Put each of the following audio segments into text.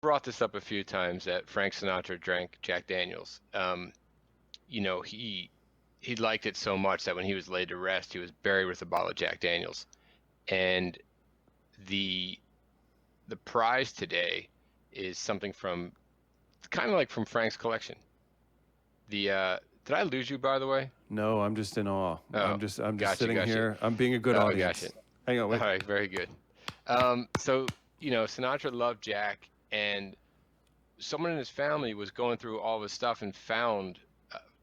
brought this up a few times that Frank Sinatra drank Jack Daniels. He liked it so much that when he was laid to rest, he was buried with a bottle of Jack Daniels. And the the prize today is something from kind of like from Frank's collection. Did I lose you, by the way? No, I'm just in awe. Oh, I'm just gotcha, sitting gotcha. here. I'm being a good Oh, gotcha. audience. Hang on, All wait. right, very good. So Sinatra loved Jack, and someone in his family was going through all of his stuff and found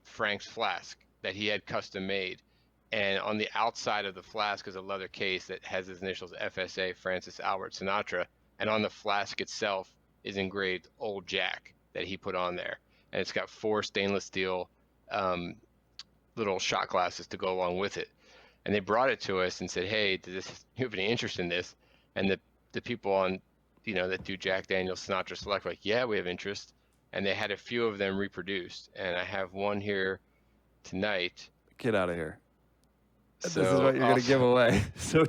Frank's flask that he had custom made. And on the outside of the flask is a leather case that has his initials FSA, Francis Albert Sinatra. And on the flask itself is engraved Old Jack that he put on there. And it's got 4 stainless steel um, little shot glasses to go along with it. And they brought it to us and said, "Hey, do you have any interest in this?" And the people on, that do Jack Daniel's Sinatra Select were like, "Yeah, we have interest." And they had a few of them reproduced, and I have one here tonight. Get out of here. This is So what you're going to give also, away. So yeah,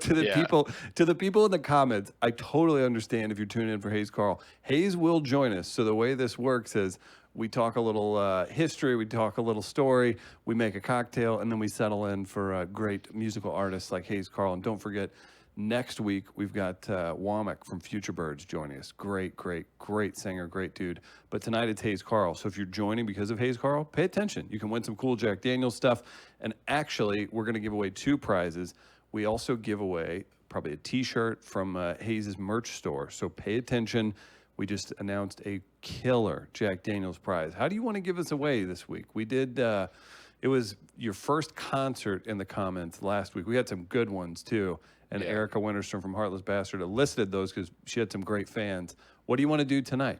to the people in the comments, I totally understand if you're tuning in for Hayes Carll. Hayes will join us. So the way this works is we talk a little history, we talk a little story, we make a cocktail, and then we settle in for great musical artists like Hayes Carll. And don't forget, next week we've got Womack from Future Birds joining us. Great, great, great singer, great dude. But tonight it's Hayes Carll. So if you're joining because of Hayes Carll, pay attention. You can win some cool Jack Daniels stuff. And actually, we're going to give away 2 prizes. We also give away probably a T-shirt from Hayes' merch store. So pay attention. We just announced a killer Jack Daniels prize. How do you want to give us away this week? We did. It was your first concert in the comments last week. We had some good ones too. And yeah. Erica Winterstrom from Heartless Bastard elicited those because she had some great fans. What do you want to do tonight?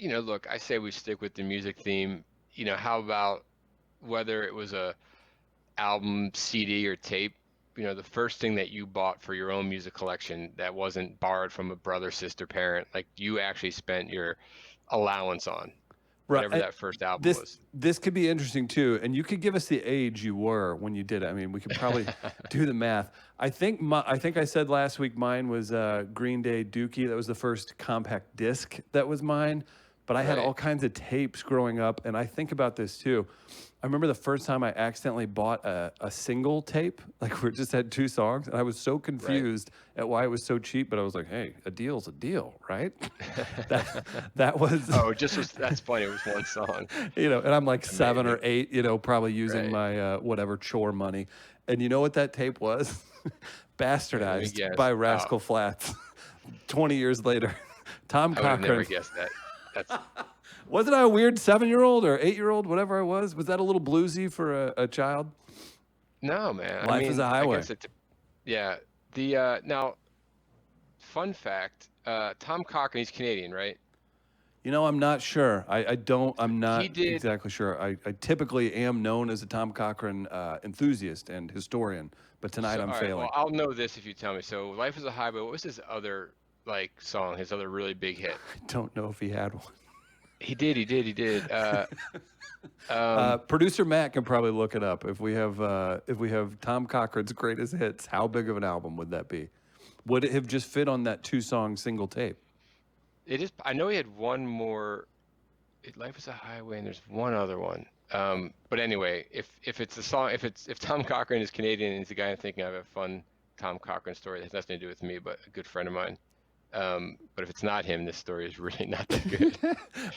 Look, I say we stick with the music theme. How about whether it was a album, CD, or tape? The first thing that you bought for your own music collection that wasn't borrowed from a brother, sister, parent, like you actually spent your allowance on, Right. whatever that first album This was. this could be interesting too, and you could give us the age you were when you did it. I mean, we could probably do the math. I think I said last week mine was Green Day Dookie. That was the first compact disc that was mine. But I had Right. all kinds of tapes growing up, and I think about this too. I remember the first time I accidentally bought a single tape, like where it just had 2 songs, and I was so Right. confused at why it was so cheap. But I was like, "Hey, a deal's a deal, right?" that that was Oh, that's funny. It was one song. and I'm like 7 or Amazing. 8, probably using Right. my whatever chore money. And you know what that tape was? Wait, let me Bastardized by guess. Oh, Rascal Flatts 20 years later. Tom I would have never Cochran. guessed that. That's Wasn't I a weird 7-year-old or 8-year-old, whatever I was? Was that a little bluesy for a child? no, man. I Life is mean, a I highway. guess yeah. Now, fun fact, Tom Cochrane, he's Canadian, right? I'm not sure. I'm He not did. exactly sure. I typically am known as a Tom Cochran enthusiast and historian, but tonight So, I'm all right. failing. Well, I'll know this if you tell me. So, Life is a Highway. What was his other song? His other really big hit? I don't know if he had one. He did. He did. He did. Um, Producer Matt can probably look it up. If we have Tom Cochran's greatest hits, how big of an album would that be? Would it have just fit on that 2-song single tape? it is. I know he had one more. Life is a Highway, and there's one other one. But anyway, if it's a song, if Tom Cochrane is Canadian and he's the guy I'm thinking of, a fun Tom Cochrane story that has nothing to do with me, but a good friend of mine. But if it's not him, this story is really not that good.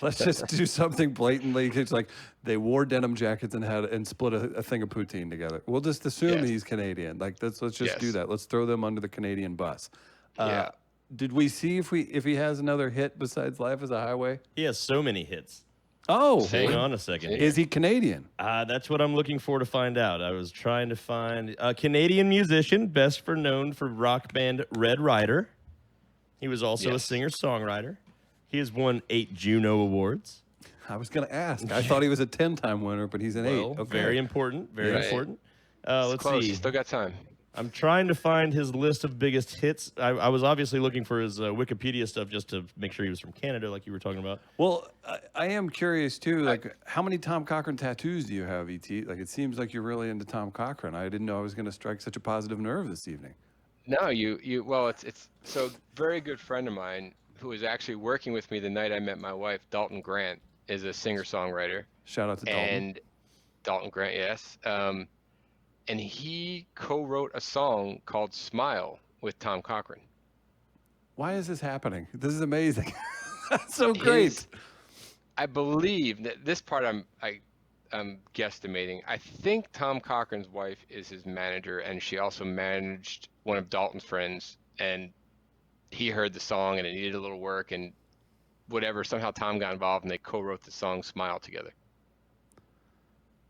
Let's just do something blatantly. It's like they wore denim jackets and split a thing of poutine together. We'll just assume Yes. he's Canadian. Like let's just do Yes. that. Let's throw them under the Canadian bus. Uh, Yeah. did we see if he has another hit besides Life is a Highway? He has so many hits. Oh, See? Hang on a second. See? Here. is he Canadian? That's what I'm looking for to find out. I was trying to find a Canadian musician, known for rock band Red Rider. He was also a Yes. singer-songwriter. He has won 8 Juno Awards. I was going to ask. I thought he was a 10-time winner, but he's an 8. Well, Okay. very important. Very Right. important. It's Let's close. see. You still got time. I'm trying to find his list of biggest hits. I was obviously looking for his Wikipedia stuff just to make sure he was from Canada, like you were talking about. Well, I am curious too. Like, how many Tom Cochran tattoos do you have, ET? Like, it seems like you're really into Tom Cochran. I didn't know I was going to strike such a positive nerve this evening. No, well, it's so very good friend of mine who was actually working with me the night I met my wife, Dalton Grant, is a singer-songwriter. Shout out to Dalton. And Dalton Grant, yes. And he co-wrote a song called "Smile" with Tom Cochrane. Why is this happening? This is amazing. That's so great. I believe that this part I'm guesstimating. I think Tom Cochrane's wife is his manager, and she also managed one of Dalton's friends. And he heard the song, and it needed a little work, and whatever. Somehow Tom got involved, and they co-wrote the song "Smile" together.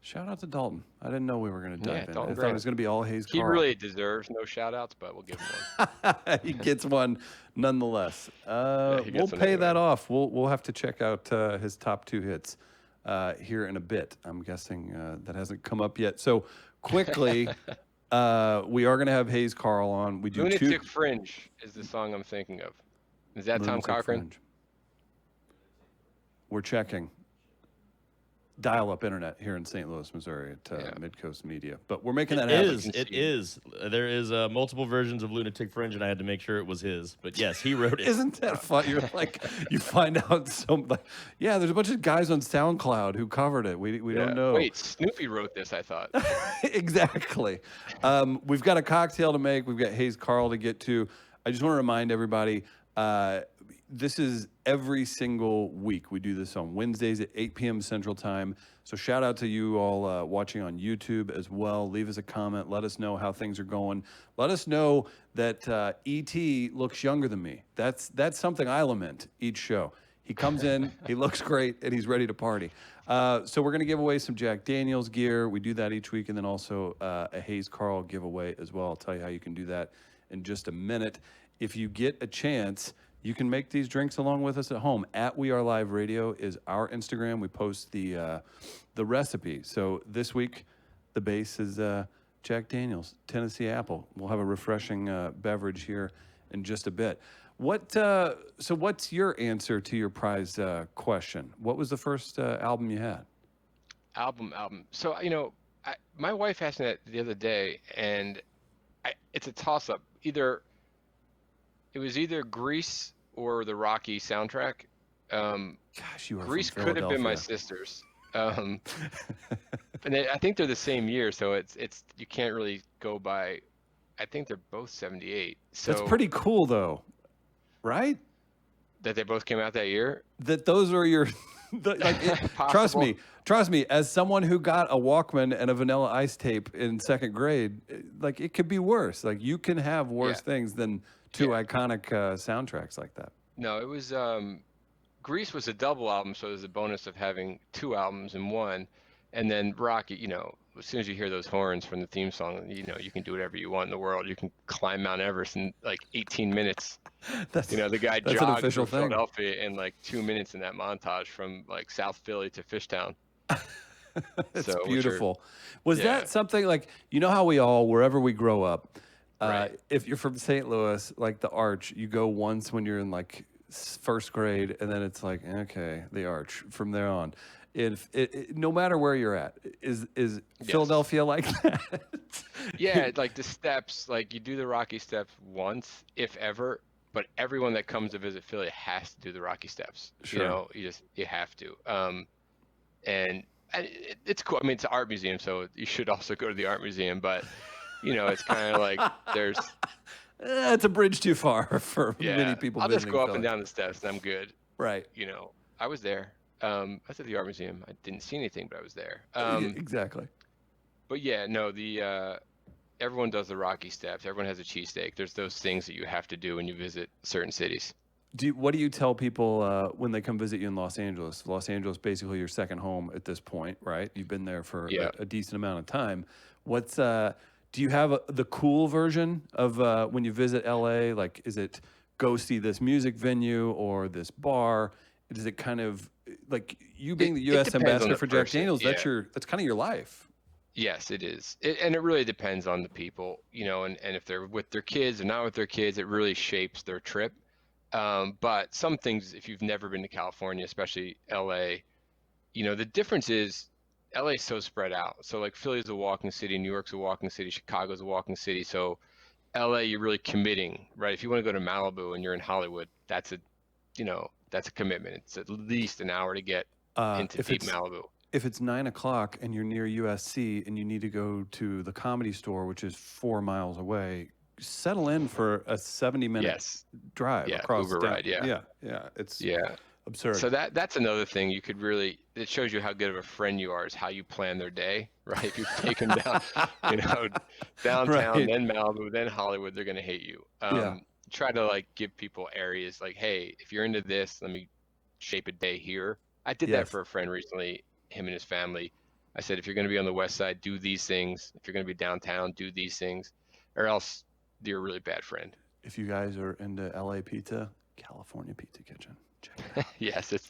Shout out to Dalton. I didn't know we were going to dive in. Dalton I thought Grant. it was going to be all Hayes He Carll. really deserves no shout-outs, but we'll give him one. He gets one nonetheless. He We'll gets one pay that anyway. off. We'll have to check out his top 2 hits here in a bit. I'm guessing that hasn't come up yet. So quickly, we are going to have Hayes Carll on. We do "Lunatic Fringe" is the song I'm thinking of. Is that Tom Lunatic Cochrane? Fringe. We're checking. Dial-up internet here in St. Louis, Missouri at Midcoast Media. But we're making that happen. It is. There is multiple versions of Lunatic Fringe, and I had to make sure it was his. But yes, he wrote it. Isn't that fun? You're like, you find out yeah, there's a bunch of guys on SoundCloud who covered it. We don't know. Wait, Snoopy wrote this, I thought. Exactly. We've got a cocktail to make. We've got Hayes Carll to get to. I just want to remind everybody, this is every single week. We do this on Wednesdays at 8 p.m. Central Time. So shout out to you all watching on YouTube as well. Leave us a comment. Let us know how things are going. Let us know that E.T. looks younger than me. That's something I lament each show. He comes in, he looks great, and he's ready to party. So we're going to give away some Jack Daniels gear. We do that each week, and then also a Hayes Carll giveaway as well. I'll tell you how you can do that in just a minute. If you get a chance, you can make these drinks along with us at home. At We Are Live Radio is our Instagram. We post the recipe. So this week, the base is Jack Daniels, Tennessee Apple. We'll have a refreshing beverage here in just a bit. So what's your answer to your prize question? What was the first album you had? Album. So, my wife asked me that the other day, and it's a toss-up. It was either Grease or the Rocky soundtrack. Gosh, you are Grease from could have been my Philadelphia. sister's. And I think they're the same year, so it's you can't really go by. I think they're both 78. So That's pretty cool, though, right? that they both came out that year. That those are your trust me, as someone who got a Walkman and a Vanilla Ice tape in second grade, like it could be worse. Like you can have worse things than two iconic soundtracks like that. No, it was Grease was a double album, so there's a bonus of having 2 albums in one. And then Rocky, as soon as you hear those horns from the theme song, you can do whatever you want in the world. You can climb Mount Everest in like 18 minutes. The guy that's an jogged official through thing. Philadelphia in like 2 minutes in that montage from like South Philly to Fishtown. It's So, beautiful. Was that something like, how we all, wherever we grow up, Right. if you're from St. Louis, like the Arch, you go once when you're in like first grade, and then it's like, okay, the Arch from there on. No matter where you're at, is Philadelphia like that? Yeah, like the steps, like you do the Rocky steps once, if ever, but everyone that comes to visit Philly has to do the Rocky steps. Sure. You have to. And it's cool. I mean, it's an art museum, so you should also go to the art museum, but it's kind of like there's It's a bridge too far for many people. I'll just visiting go up Philly. and down the steps and I'm good. Right. I was there. I was at the art museum. I didn't see anything, but I was there. Exactly. But yeah, no, everyone does the Rocky steps. Everyone has a cheesesteak. There's those things that you have to do when you visit certain cities. What do you tell people when they come visit you in Los Angeles? Los Angeles, basically your second home at this point, right? You've been there for a decent amount of time. Do you have the cool version of when you visit LA? Like, is it go see this music venue or this bar? Is it kind of like you being the U.S. depends on ambassador the for Jack person, Daniels? yeah. That's kind of your life. Yes, it is. And it really depends on the people, and if they're with their kids or not with their kids, it really shapes their trip. But some things, if you've never been to California, especially LA, the difference is LA is so spread out. So like Philly's a walking city, New York's a walking city, Chicago's a walking city. So LA, you're really committing, right? If you want to go to Malibu and you're in Hollywood, that's a that's a commitment. It's at least an hour to get into If deep it's Malibu. if it's 9 o'clock and you're near USC and you need to go to the Comedy Store, which is 4 miles away, settle in for a 70-minute Yes. drive Yeah. across Uber town. ride. Yeah. Yeah. It's Yeah. absurd. So that's another thing you could really, it shows you how good of a friend you are, is how you plan their day, right? If you take them down, downtown, Right. then Malibu, then Hollywood, they're going to hate you. Yeah. Try to like give people areas like, hey, if you're into this, let me shape a day here. I did that Yes. for a friend recently, him and his family. I said, if you're going to be on the West Side, do these things. If you're going to be downtown, do these things, or else you're a really bad friend. If you guys are into LA pizza, California Pizza Kitchen. Check it out. Yes, it's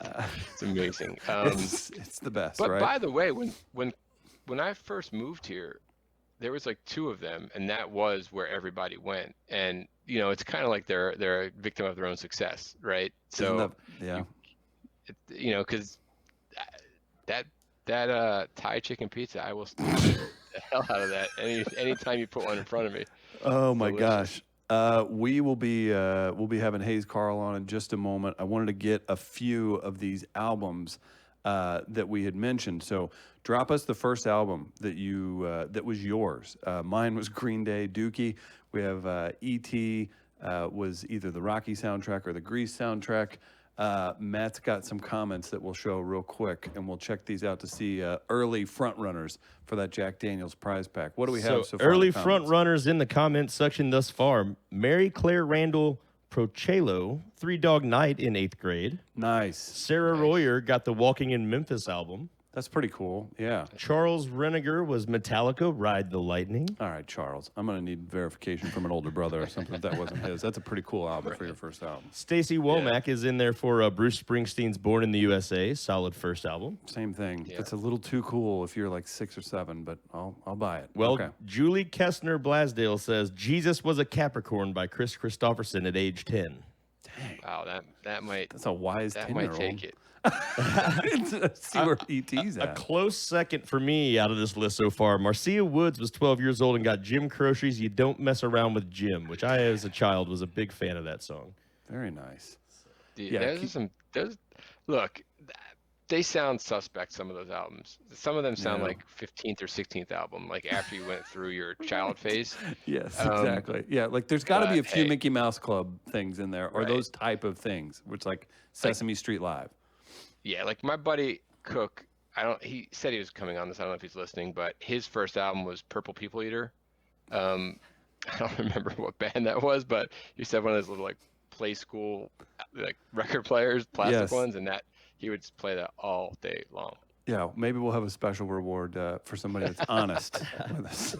amazing. It's the best, But right? by the way, when I first moved here, there was like 2 of them, and that was where everybody went. And it's kind of like they're a victim of their own success, right? Isn't So yeah. because that Thai chicken pizza, I will steal the hell out of that anytime you put one in front of me. Oh It's my delicious. gosh. We'll be having Hayes Carll on in just a moment. I wanted to get a few of these albums that we had mentioned. So drop us the first album that was yours. Mine was Green Day, Dookie. We have E.T. Was either the Rocky soundtrack or the Grease soundtrack. Matt's got some comments that we'll show real quick, and we'll check these out to see early front runners for that Jack Daniels prize pack. What do we have so far? Early in the front comments? runners in the comments section thus far: Mary Claire Randall Prochello, Three Dog Night in 8th grade. Nice. Sarah Royer got the Walking in Memphis album. That's pretty cool. Yeah. Charles Reniger was Metallica, Ride the Lightning. All right, Charles. I'm going to need verification from an older brother or something if that wasn't his. That's a pretty cool album for your first album. Stacy Womack is in there for Bruce Springsteen's Born in the USA, solid first album. Same thing. Yeah. It's a little too cool if you're like 6 or 7, but I'll buy it. Well, okay. Julie Kessner Blasdale says Jesus Was a Capricorn by Chris Christopherson at age 10. Wow, that might That's a wise that 10-year-old. might take it. See where E.T.'s A at. close second for me out of this list so far. Marcia Woods was 12 years old and got Jim Croce's You Don't Mess Around with Jim, which I, as a child, was a big fan of that song. Very nice. Dude, Yeah, look, they sound suspect, some of those albums. Some of them sound Yeah. like 15th or 16th album, like after you went through your child phase. Yes, exactly. Yeah, like there's got to be a but, few hey. Mickey Mouse Club things in there, or Right. those type of things, which like Sesame Street Live. Yeah, like my buddy Cook, he said he was coming on this, I don't know if he's listening, but his first album was Purple People Eater. I don't remember what band that was, but he said one of those little like play school like record players, plastic Yes. ones, and that he would play that all day long. Yeah, maybe we'll have a special reward for somebody that's honest with us.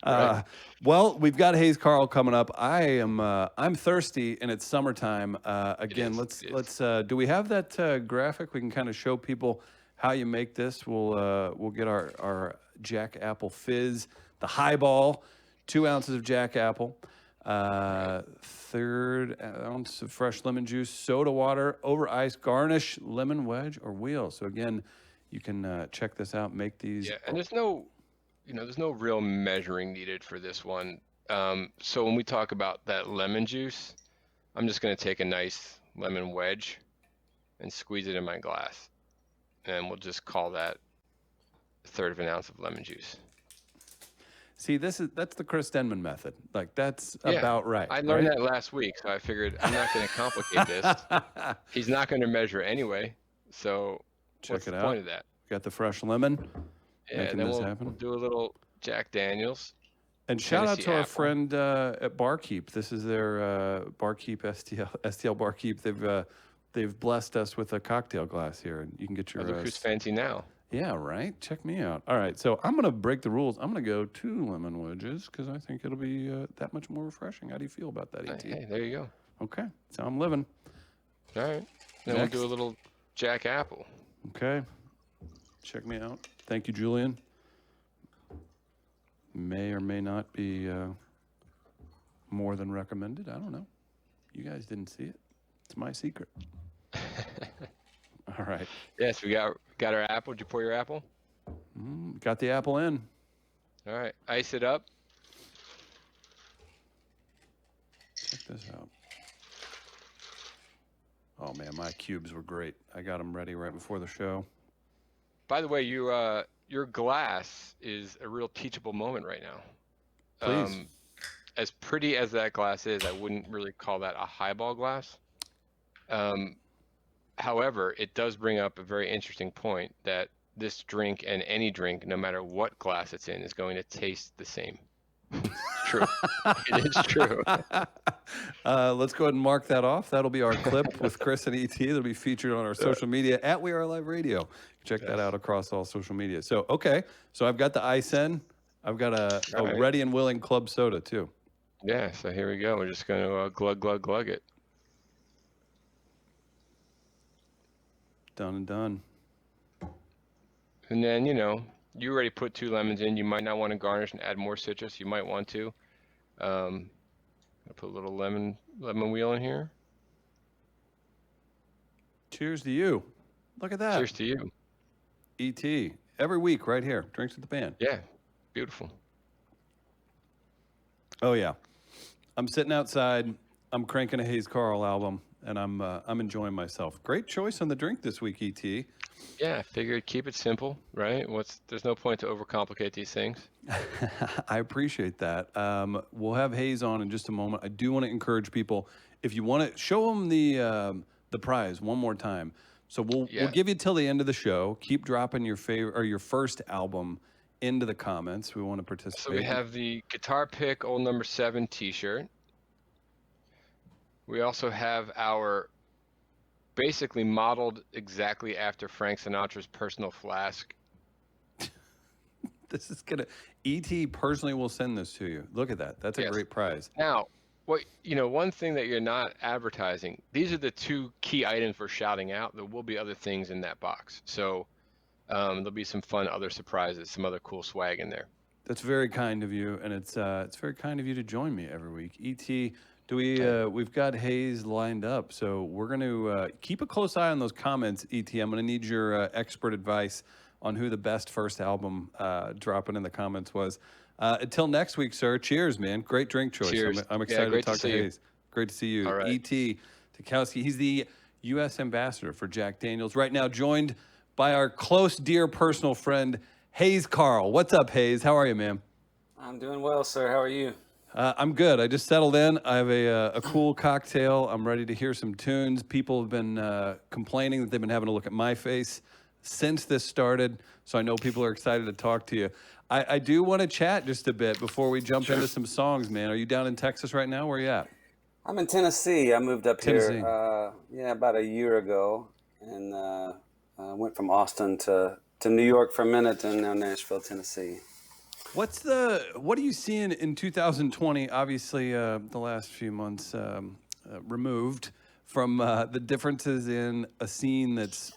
right. Well, we've got Hayes Carll coming up. I'm thirsty, and it's summertime. Again, is, it let's. Do we have that graphic? We can kind of show people how you make this. We'll get our Jack Apple Fizz, the highball, 2 ounces of Jack Apple. 1/3 ounce of fresh lemon juice, soda water, over ice, garnish, lemon wedge, or wheel. So again, you can check this out. Make these. Yeah, and there's no real measuring needed for this one. So when we talk about that lemon juice, I'm just going to take a nice lemon wedge and squeeze it in my glass. And we'll just call that 1/3 of an ounce of lemon juice. See, that's the Chris Denman method. Like that's Yeah, about right. I learned that last week, so I figured I'm not going to complicate this. He's not going to measure anyway, so Check what's it the out. point of that? Got the fresh lemon. Yeah, Making and then this we'll happen. do a little Jack Daniels. And shout out Tennessee to our apple. friend at Barkeep. This is their Barkeep STL Barkeep. They've blessed us with a cocktail glass here, and you can get your. Look who's fancy now. Yeah, right. Check me out. All right, so I'm gonna break the rules. I'm gonna go 2 lemon wedges because I think it'll be that much more refreshing. How do you feel about that, ET? Hey, there you go. Okay, so I'm living. All right. Then Next. we'll do a little Jack Apple. Okay, check me out. Thank you, Julian. May or may not be more than recommended. I don't know. You guys didn't see it. It's my secret. All right. Yes, we got our apple. Did you pour your apple? Got the apple in. All right. Ice it up. Check this out. Oh man, my cubes were great. I got them ready right before the show. By the way, your glass is a real teachable moment right now. Please. As pretty as that glass is, I wouldn't really call that a highball glass. However, it does bring up a very interesting point that this drink and any drink, no matter what glass it's in, is going to taste the same. It's true. It is true. Let's go ahead and mark that off. That'll be our clip with Chris and ET. That'll be featured on our social media at We Are Live Radio. Check that out across all social media. So, okay. So I've got the ice in. I've got a Right. ready and willing club soda, too. Yeah, so here we go. We're just going to glug, glug, glug it. Done and done. And then, you already put 2 lemons in. You might not want to garnish and add more citrus. You might want to. I'll put a little lemon wheel in here. Cheers to you. Look at that. Cheers to you. ET. Every week right here. Drinks with the band. Yeah, beautiful. Oh, yeah. I'm sitting outside. I'm cranking a Hayes Carll album, and I'm enjoying myself. Great choice on the drink this week, ET. Yeah, I figured keep it simple, right? There's no point to overcomplicate these things. I appreciate that. We'll have Hayes on in just a moment. I do want to encourage people, if you want to show them the prize one more time. So we'll give you till the end of the show. Keep dropping your favorite or your first album into the comments. We want to participate. So we have the Guitar Pick Old Number 7 t-shirt. We also have our basically modeled exactly after Frank Sinatra's personal flask. This is gonna ET personally will send this to you. Look at that. That's a great prize. Now, one thing that you're not advertising, these are the 2 key items we're shouting out. There will be other things in that box. So there'll be some fun other surprises, some other cool swag in there. That's very kind of you, and it's very kind of you to join me every week. ET, we've got Hayes lined up, so we're going to keep a close eye on those comments, ET. I'm going to need your expert advice on who the best first album dropping in the comments was. Until next week, sir, cheers, man. Great drink choice. Cheers. I'm excited to talk to you. Hayes. Great to see you. All right. ET Tukowski, he's the U.S. ambassador for Jack Daniels, right now joined by our close, dear, personal friend, Hayes Carll. What's up, Hayes? How are you, man? I'm doing well, sir. How are you? I'm good. I just settled in. I have a cool cocktail. I'm ready to hear some tunes. People have been complaining that they've been having to look at my face since this started, so I know people are excited to talk to you. I do want to chat just a bit before we jump into some songs, man. Are you down in Texas right now? Where are you at? I'm in Tennessee. I moved up Tennessee. here, about a year ago, and went from Austin to New York for a minute, and now Nashville, Tennessee. What are you seeing in 2020? Obviously, the last few months removed from the differences in a scene that's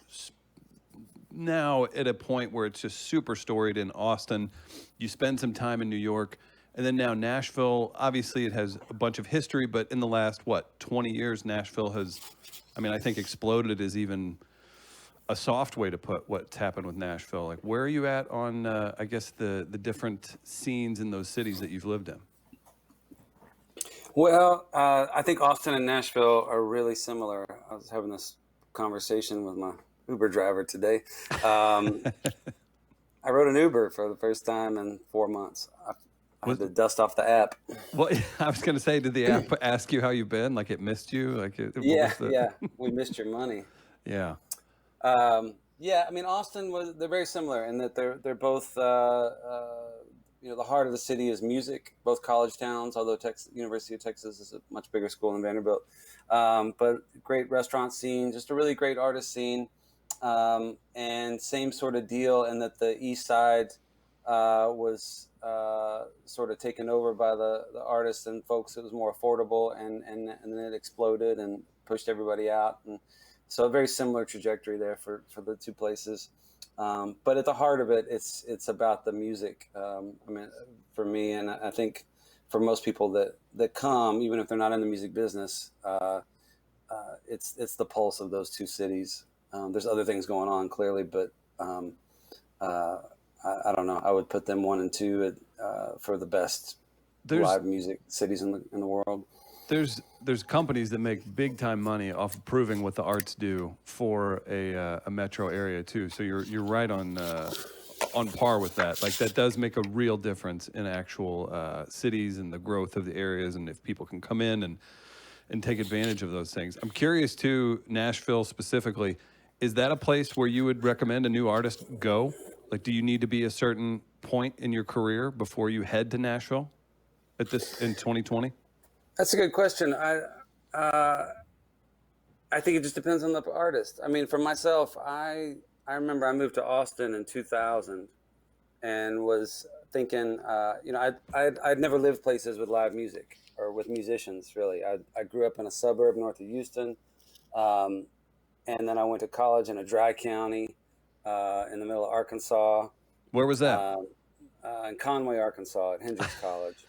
now at a point where it's just super storied in Austin. You spend some time in New York, and then now Nashville. Obviously, it has a bunch of history, but in the last 20 years, Nashville has, I think exploded is even a soft way to put what's happened with Nashville. Like, where are you at on, I guess, the different scenes in those cities that you've lived in? Well, I think Austin and Nashville are really similar. I was having this conversation with my Uber driver today. I rode an Uber for the first time in 4 months. I had to dust off the app. Well, I was going to say, did the app ask you how you've been? Like, it missed you? Like, Yeah. We missed your money. Yeah. Austin they're very similar in that they're both, the heart of the city is music, both college towns, although University of Texas is a much bigger school than Vanderbilt. But great restaurant scene, just a really great artist scene. And same sort of deal in that the East Side was sort of taken over by the artists and folks. It was more affordable, and then it exploded and pushed everybody out. And so a very similar trajectory there for the two places. But at the heart of it, it's about the music. For me, and I think for most people that come, even if they're not in the music business, it's the pulse of those two cities. There's other things going on clearly, but I don't know. I would put them 1 and 2 for the best live music cities in the world. there's companies that make big time money off of proving what the arts do for a metro area too. So you're right on par with that. Like that does make a real difference in actual cities and the growth of the areas, and if people can come in and take advantage of those things. I'm curious too, Nashville specifically, is that a place where you would recommend a new artist go? Like, do you need to be a certain point in your career before you head to Nashville in 2020? That's a good question. I think it just depends on the artist. I mean, for myself, I remember I moved to Austin in 2000 and was thinking, I'd never lived places with live music or with musicians, really. I grew up in a suburb north of Houston, and then I went to college in a dry county in the middle of Arkansas. Where was that? In Conway, Arkansas, at Hendrix College.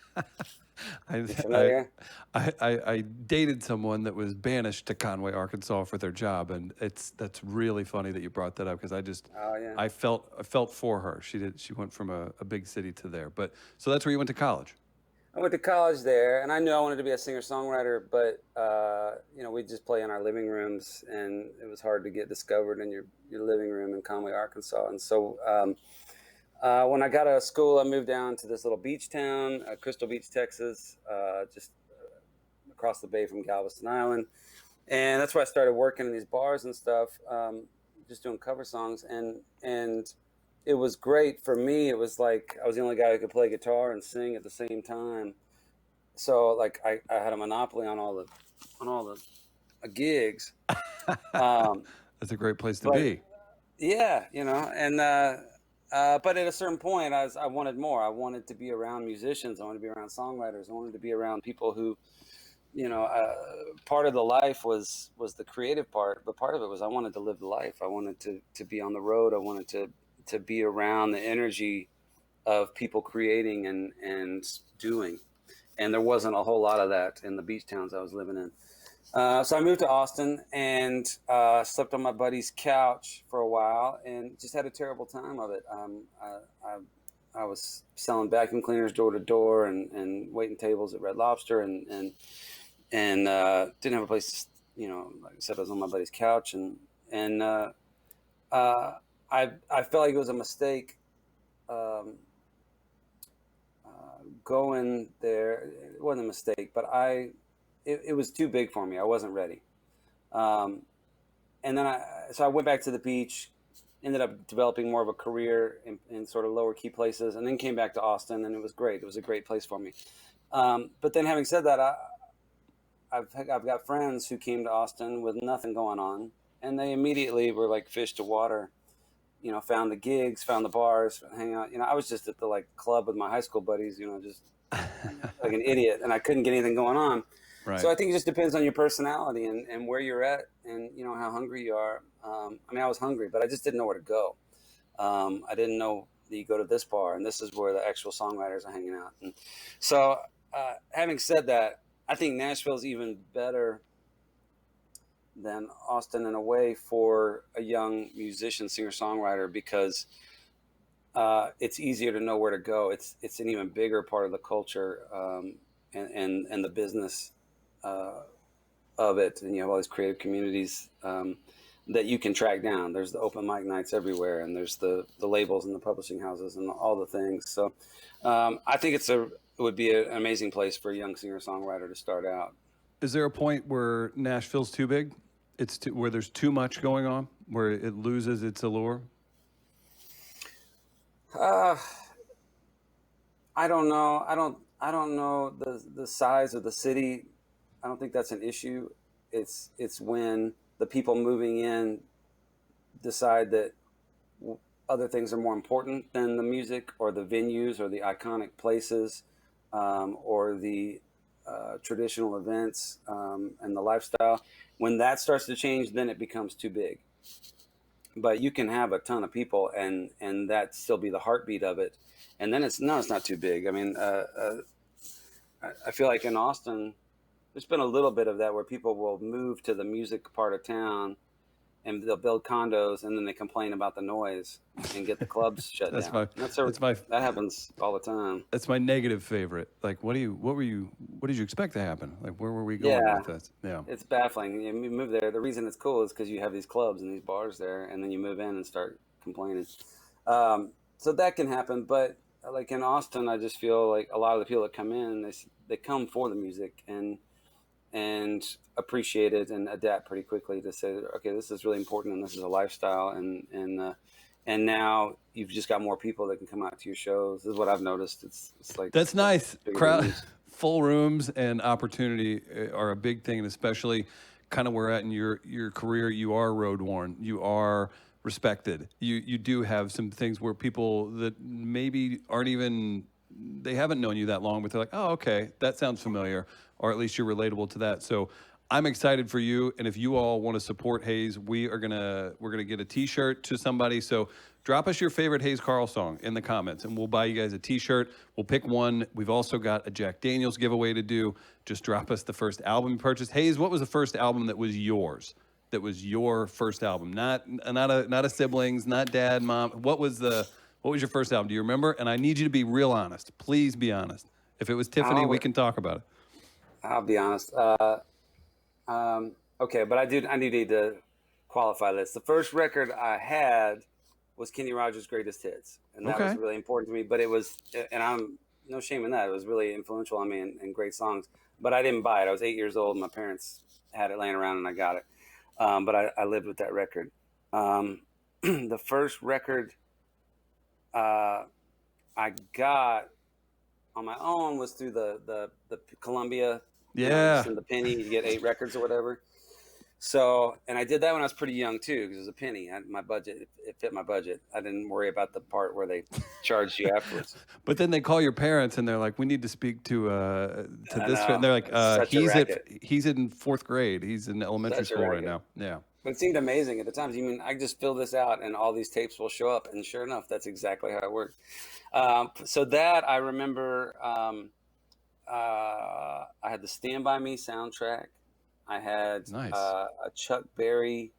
I dated someone that was banished to Conway, Arkansas for their job, and that's really funny that you brought that up, because I felt for her. She went from a big city to there, but so that's where you went to college. I went to college there, and I knew I wanted to be a singer-songwriter, but we'd just play in our living rooms, and it was hard to get discovered in your living room in Conway, Arkansas. And so when I got out of school, I moved down to this little beach town, Crystal Beach, Texas, just across the bay from Galveston Island. And that's where I started working in these bars and stuff, just doing cover songs. And it was great for me. It was like I was the only guy who could play guitar and sing at the same time. So like I had a monopoly on all the gigs. That's a great place to be. Yeah, and but at a certain point, I wanted more. I wanted to be around musicians. I wanted to be around songwriters. I wanted to be around people who, part of the life was the creative part, but part of it was I wanted to live the life. I wanted to be on the road. I wanted to be around the energy of people creating and doing. And there wasn't a whole lot of that in the beach towns I was living in. So I moved to Austin and slept on my buddy's couch for a while and just had a terrible time of it. I was selling vacuum cleaners door to door and waiting tables at Red Lobster and didn't have a place. Like I said, I was on my buddy's couch and I felt like it was a mistake going there. It wasn't a mistake, but it was too big for me. I wasn't ready. And then I went back to the beach, ended up developing more of a career in sort of lower key places, and then came back to Austin, and it was great. It was a great place for me. But then having said that, I've got friends who came to Austin with nothing going on, and they immediately were like fish to water. Found the gigs, found the bars, hang out. I was just at the club with my high school buddies, just like an idiot, and I couldn't get anything going on. Right. So I think it just depends on your personality and where you're at and, how hungry you are. I was hungry, but I just didn't know where to go. I didn't know that you go to this bar and this is where the actual songwriters are hanging out. And so having said that, I think Nashville's even better than Austin in a way for a young musician, singer-songwriter, because it's easier to know where to go. It's an even bigger part of the culture and the business of it, and you have all these creative communities that you can track down. There's the open mic nights everywhere, and there's the labels and the publishing houses and all the things. So I think it would be an amazing place for a young singer-songwriter to start out. Is there a point where Nashville's too big? Where there's too much going on, where it loses its allure? I don't know. I don't know the size of the city. I don't think that's an issue. It's when the people moving in decide that other things are more important than the music or the venues or the iconic places or the traditional events and the lifestyle. When that starts to change, then it becomes too big. But you can have a ton of people and that still be the heartbeat of it. And then it's not too big. I mean, I feel like in Austin, there's been a little bit of that where people will move to the music part of town and they'll build condos, and then they complain about the noise and get the clubs shut That's down. That happens all the time. That's my negative favorite. Like, what did you expect to happen? Like, where were we going Yeah, with this? Yeah. it's baffling. You move there. The reason it's cool is because you have these clubs and these bars there, and then you move in and start complaining. So that can happen, but like in Austin, I just feel like a lot of the people that come in, they come for the music and appreciate it and adapt pretty quickly to say, okay, this is really important and this is a lifestyle, and now you've just got more people that can come out to your shows. This is what I've noticed. It's like That's nice. bigger Crowd, venues. full rooms and opportunity are a big thing, and especially kind of where at in your career, you are road worn, you are respected. You do have some things where people that maybe they haven't known you that long, but they're like, oh, okay, that sounds familiar, or at least you're relatable to that. So I'm excited for you, and if you all want to support Hayes, we're gonna get a T-shirt to somebody. So drop us your favorite Hayes Carll song in the comments, and we'll buy you guys a T-shirt. We'll pick one. We've also got a Jack Daniels giveaway to do. Just drop us the first album you purchased. Hayes, what was the first album that was yours? That was your first album, not a siblings, not dad, mom. What was your first album? Do you remember? And I need you to be real honest. Please be honest. If it was Tiffany, we can talk about it. I'll be honest. Okay, but I need to qualify this. The first record I had was Kenny Rogers' Greatest Hits, and that was really important to me. But it was, and I'm no shame in that. It was really influential on me and great songs. But I didn't buy it. I was 8 years old, and my parents had it laying around, and I got it. But I lived with that record. The first record I got on my own was through the Columbia. Yeah. And the penny, you get 8 records or whatever. So, and I did that when I was pretty young too, because it was a penny. My budget, it fit my budget. I didn't worry about the part where they charged you afterwards. But then they call your parents and they're like, "We need to speak to this." And they're like, "He's in 4th grade. He's in elementary school right now." Yeah. But it seemed amazing at the time. You mean I just fill this out and all these tapes will show up, and sure enough, that's exactly how it worked. So that I remember. I had the Stand By Me soundtrack. I had a Chuck Berry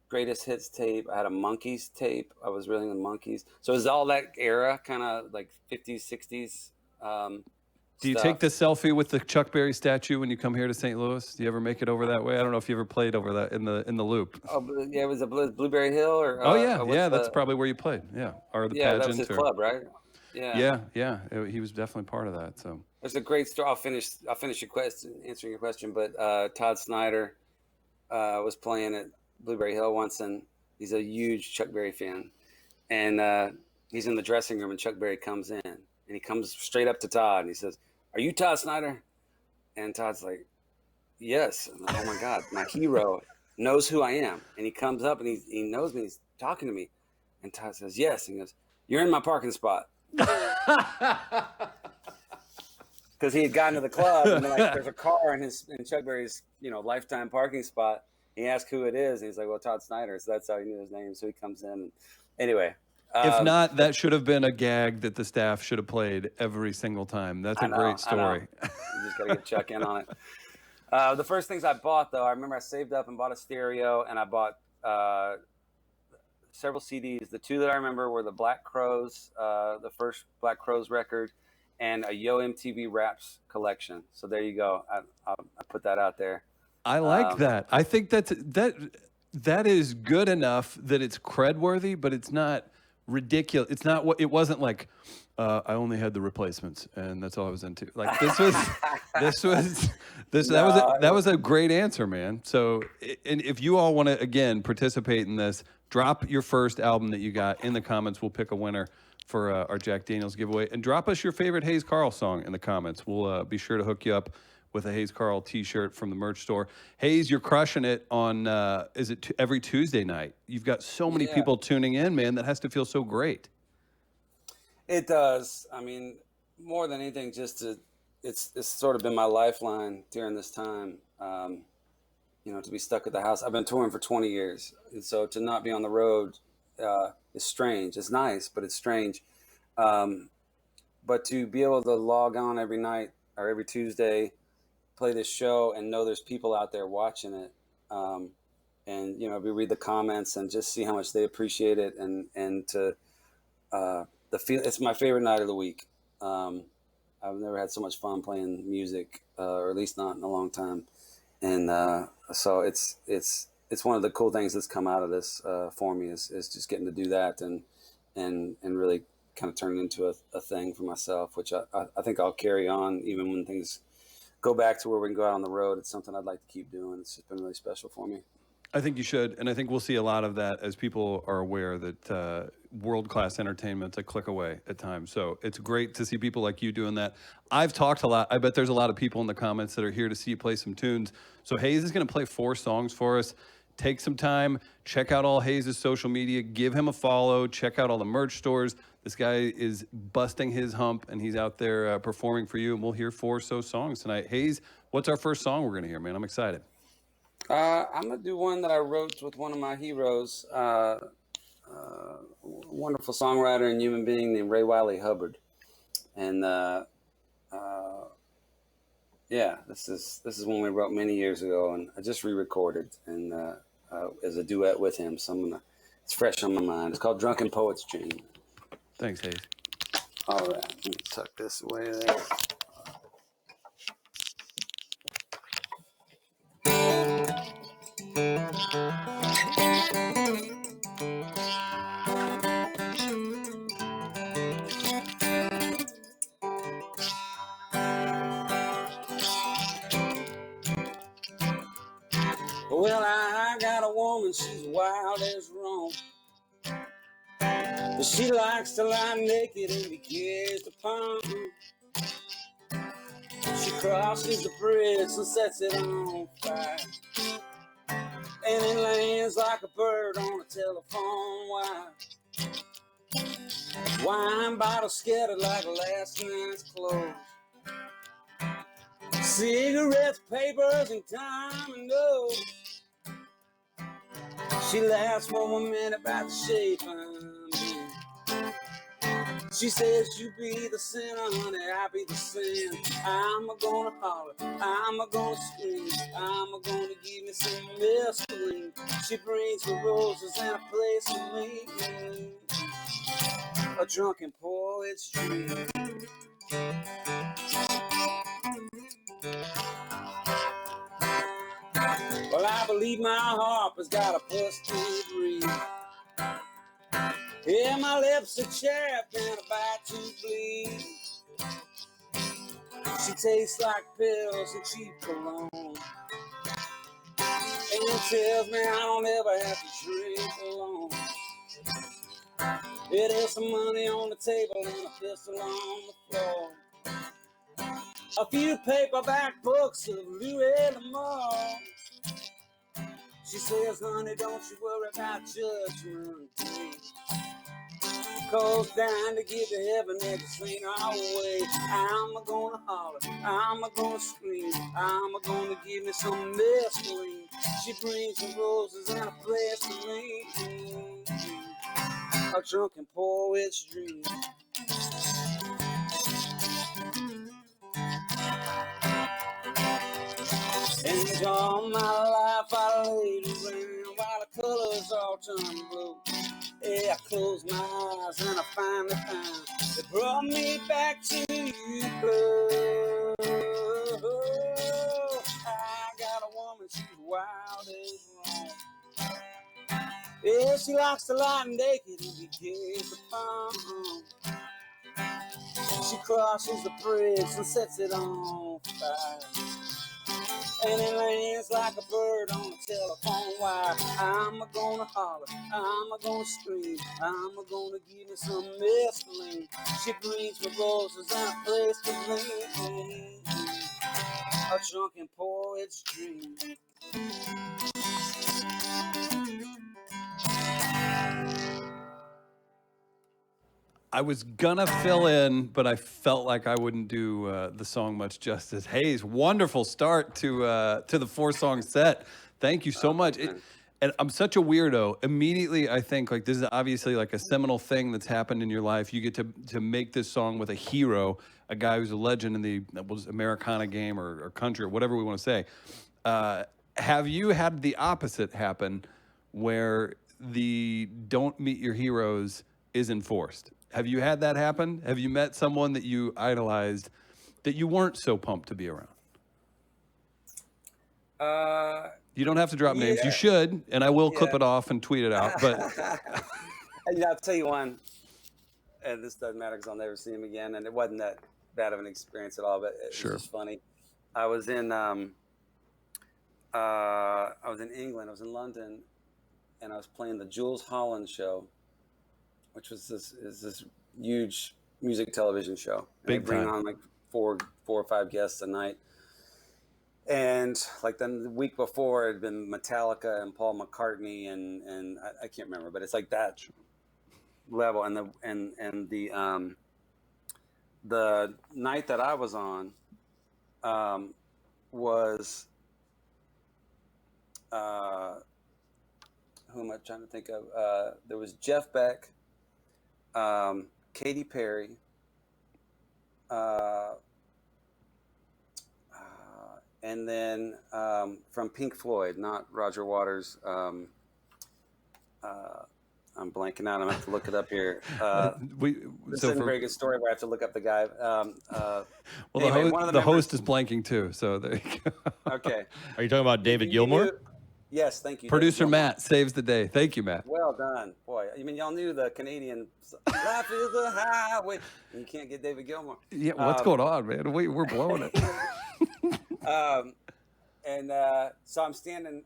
Greatest Hits tape. I had a Monkees tape. I was really into Monkees. So it was all that era, kind of like 50s, 60s. Do you take the selfie with the Chuck Berry statue when you come here to St. Louis? Do you ever make it over that way? I don't know if you ever played over that in the loop. Oh, yeah, it was a Blueberry Hill or. That's probably where you played. Yeah, or the pageant. That was his club, right? Yeah. He was definitely part of that. So there's a great story. I'll finish your question, answering your question. But Todd Snyder was playing at Blueberry Hill once, and he's a huge Chuck Berry fan. And he's in the dressing room, and Chuck Berry comes in, and he comes straight up to Todd, and he says, "Are you Todd Snyder?" And Todd's like, "Yes." And oh my God, my hero knows who I am, and he comes up and he knows me. He's talking to me, and Todd says, "Yes." And he goes, "You're in my parking spot." Because he had gotten to the club and there's a car in Chuck Berry's lifetime parking spot. He asked who it is, and he's like, "Well, Todd Snyder." So that's how he knew his name. So he comes in. And anyway, if not, that should have been a gag that the staff should have played every single time. That's a great story. You just gotta get Chuck in on it. The first things I bought, though, I remember I saved up and bought a stereo, and I bought several CDs. The 2 that I remember were the Black Crowes, the first Black Crowes record, and a Yo MTV Raps collection. So there you go. I put that out there. I like that. I think that is good enough that it's cred worthy, but it's not ridiculous. It's not what it wasn't like. I only had the Replacements, and that's all I was into. Like this was, that was a great answer, man. So, and if you all want to again participate in this, drop your first album that you got in the comments. We'll pick a winner for our Jack Daniels giveaway, and drop us your favorite Hayes Carll song in the comments. We'll be sure to hook you up with a Hayes Carll T-shirt from the merch store. Hayes, you're crushing it on. Is it every Tuesday night? You've got so many people tuning in, man. That has to feel so great. It does. I mean, more than anything, it's sort of been my lifeline during this time. To be stuck at the house. I've been touring for 20 years, and so to not be on the road is strange. It's nice, but it's strange. But to be able to log on every night or every Tuesday, play this show, and know there's people out there watching it, and we read the comments and just see how much they appreciate it, and to it's my favorite night of the week. I've never had so much fun playing music, or at least not in a long time, and so it's one of the cool things that's come out of this for me is just getting to do that and really kind of turn it into a thing for myself, which I think I'll carry on even when things go back to where we can go out on the road. It's something I'd like to keep doing. It's just been really special for me. I think you should, and I think we'll see a lot of that as people are aware that world-class entertainment's a click away at times. So it's great to see people like you doing that. I've talked a lot. I bet there's a lot of people in the comments that are here to see you play some tunes. So Hayes is going to play 4 songs for us. Take some time, check out all Hayes' social media, give him a follow, check out all the merch stores. This guy is busting his hump, and he's out there performing for you, and we'll hear 4 songs tonight. Hayes, what's our first song we're going to hear, man? I'm excited. I'm gonna do one that I wrote with one of my heroes, wonderful songwriter and human being named Ray Wiley Hubbard, and yeah, this is one we wrote many years ago, and I just re-recorded and as a duet with him. So it's fresh on my mind. It's called "Drunken Poet's Dream." Thanks, Hayes. All right, let me tuck this away there. Well, I got a woman, she's wild as Rome. But she likes to lie naked and be kissed upon. She crosses the bridge and sets it on fire, and it lands like a bird on a telephone wire. Wine bottles scattered like last night's clothes. Cigarettes, papers, and time and notes. She laughs for a minute about the shape I'm in. She says, you be the sinner, honey, I be the sin. I'm gonna holler, I'm gonna scream, I'm gonna give me some mescaline. She brings me roses and a place to meet. A drunken poet's dream. Well, I believe my harp has got a busted reed. Yeah, my lips are chapped and about to bleed. She tastes like pills and cheap cologne, and it tells me I don't ever have to drink alone. Yeah, there's some money on the table and a pistol on the floor. A few paperback books of Louis L'Amour. She says, honey, don't you worry about Judgment Day. Cause down to get to heaven, they just ain't our way. I'm gonna holler, I'm gonna scream, I'm gonna give me some mescaline. She brings me roses and a place to lean. A drunken poet's dream. And all my life I laid around while the colors all turned blue. Yeah, I close my eyes and I find the time that brought me back to you. Oh, I got a woman, she's wild as wrong. Yeah, she likes to lie naked and be kissed upon. She crosses the bridge and sets it on fire, and it lands like a bird on a telephone wire. I'm gonna holler, I'm gonna scream, I'm gonna give me some mescaline. She brings me roses and a place to lean. A drunken poet's dream. I was gonna fill in, but I felt like I wouldn't do the song much justice. Hayes, wonderful start to the 4-song set. Thank you so much. And I'm such a weirdo. Immediately, I think like this is obviously like a seminal thing that's happened in your life. You get to make this song with a hero, a guy who's a legend in the Americana game or country or whatever we want to say. Have you had the opposite happen where the don't meet your heroes is enforced? Have you had that happen? Have you met someone that you idolized that you weren't so pumped to be around? You don't have to drop names. You should, and I will clip it off and tweet it out. But I'll tell you one, and this doesn't matter because I'll never see him again. And it wasn't that bad of an experience at all, but it was just funny. I was in England. I was in London, and I was playing the Jules Holland show, which was this huge music television show. And they bring on like four or five guests a night. And like then the week before, it had been Metallica and Paul McCartney and I can't remember, but it's like that level. And the night that I was on was who am I trying to think of? There was Jeff Beck, Katy Perry, and then from Pink Floyd, not Roger Waters. I'm blanking out. I'm going to have to look it up here. This isn't a very good story where I have to look up the guy. The host is blanking too, so there you go. Okay. Are you talking about David Gilmour? Yes, thank you. Producer Matt saves the day. Thank you, Matt. Well done. Boy, I mean, y'all knew the Canadian Life is a Highway. You can't get David Gilmour. Yeah, what's going on, man? We're blowing it. So I'm standing.